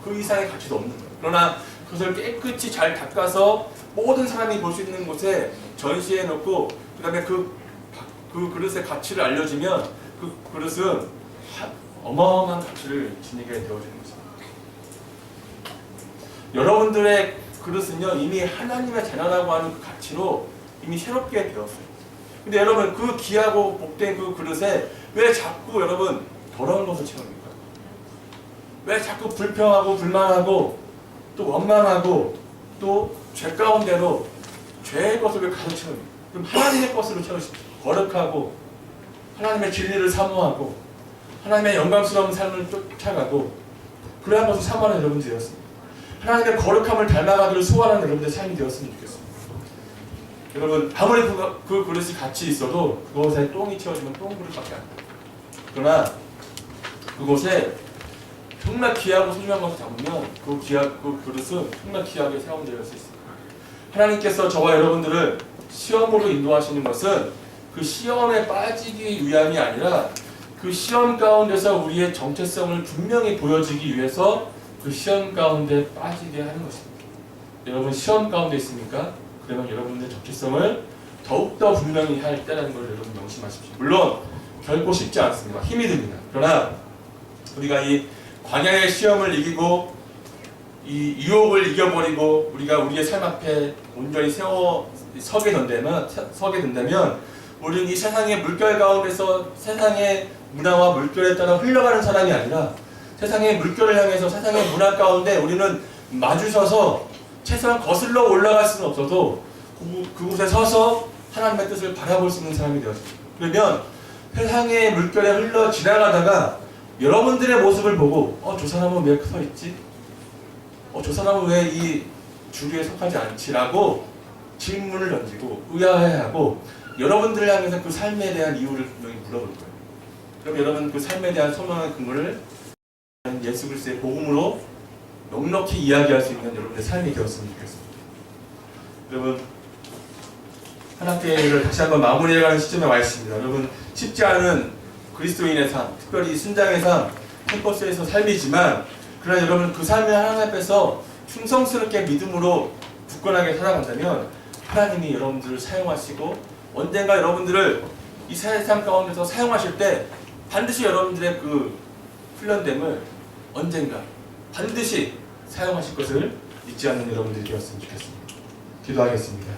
그 이상의 가치도 없는 거예요. 그러나 그것을 깨끗이 잘 닦아서 모든 사람이 볼 수 있는 곳에 전시해 놓고 그 다음에 그 그릇의 가치를 알려주면 그 그릇은 어마어마한 가치를 지니게 되어지는 것입니다. 여러분들의 그릇은요 이미 하나님의 자녀라고 하는 그 가치로 이미 새롭게 되었어요. 근데 여러분 그 귀하고 복된 그 그릇에 왜 자꾸 여러분 더러운 것을 채웁니까? 왜 자꾸 불평하고 불만하고 또 원망하고 또 죄 가운데로 죄의 것을 왜 가득 채웁니까? 그럼 하나님의 것으로 채우십시오. 거룩하고 하나님의 진리를 사모하고 하나님의 영광스러운 삶을 쫓아가고 그러한 것을 사모하는 여러분들이 되었습니다. 하나님의 거룩함을 닮아가기를 소원하는 여러분들의 삶이 되었으면 좋겠습니다. 여러분 아무리 그 그릇이 같이 있어도 그것에 똥이 채워지면 똥 그릇밖에 안 돼요. 그러나 그곳에 정말 귀하고 소중한 것을 담으면 그 그릇은 정말 귀하게 사용될 수 있습니다. 하나님께서 저와 여러분들을 시험으로 인도하시는 것은 그 시험에 빠지기 위함이 아니라 그 시험 가운데서 우리의 정체성을 분명히 보여주기 위해서 그 시험 가운데 빠지게 하는 것입니다. 여러분 시험 가운데 있습니까? 그러면 여러분의 정체성을 더욱더 분명히 할 때라는 걸 여러분 명심하십시오. 물론 결코 쉽지 않습니다. 힘이 듭니다. 그러나 우리가 이 광야의 시험을 이기고 이 유혹을 이겨버리고 우리가 우리의 삶 앞에 온전히 서게 된다면 우리는 이 세상의 물결 가운데서 세상의 문화와 물결에 따라 흘러가는 사람이 아니라 세상의 물결을 향해서 세상의 문화 가운데 우리는 마주서서 최소한 거슬러 올라갈 수는 없어도 그곳에 서서 하나님의 뜻을 바라볼 수 있는 사람이 되었습니다. 그러면 세상의 물결에 흘러 지나가다가 여러분들의 모습을 보고 저 사람은 왜 서 있지? 저 사람은 왜 이 주류에 속하지 않지라고 질문을 던지고 의아해하고 여러분들을 향해서 그 삶에 대한 이유를 분명히 물어볼 거예요. 그럼 여러분 그 삶에 대한 소망의 근거를 예수 그리스도의 복음으로 넉넉히 이야기할 수 있는 여러분의 삶이 되었으면 좋겠습니다. 여러분 한학기를 다시 한번 마무리해가는 시점에 와 있습니다. 여러분 쉽지 않은 그리스도인의 삶, 특별히 순장의 삶, 캠퍼스에서 삶이지만 그러나 여러분 그 삶을 하나님 앞에서 충성스럽게 믿음으로 굳건하게 살아간다면 하나님이 여러분들을 사용하시고 언젠가 여러분들을 이 세상 가운데서 사용하실 때 반드시 여러분들의 그 훈련됨을 언젠가 반드시 사용하실 것을 잊지 않는 여러분들이 되었으면 좋겠습니다. 기도하겠습니다.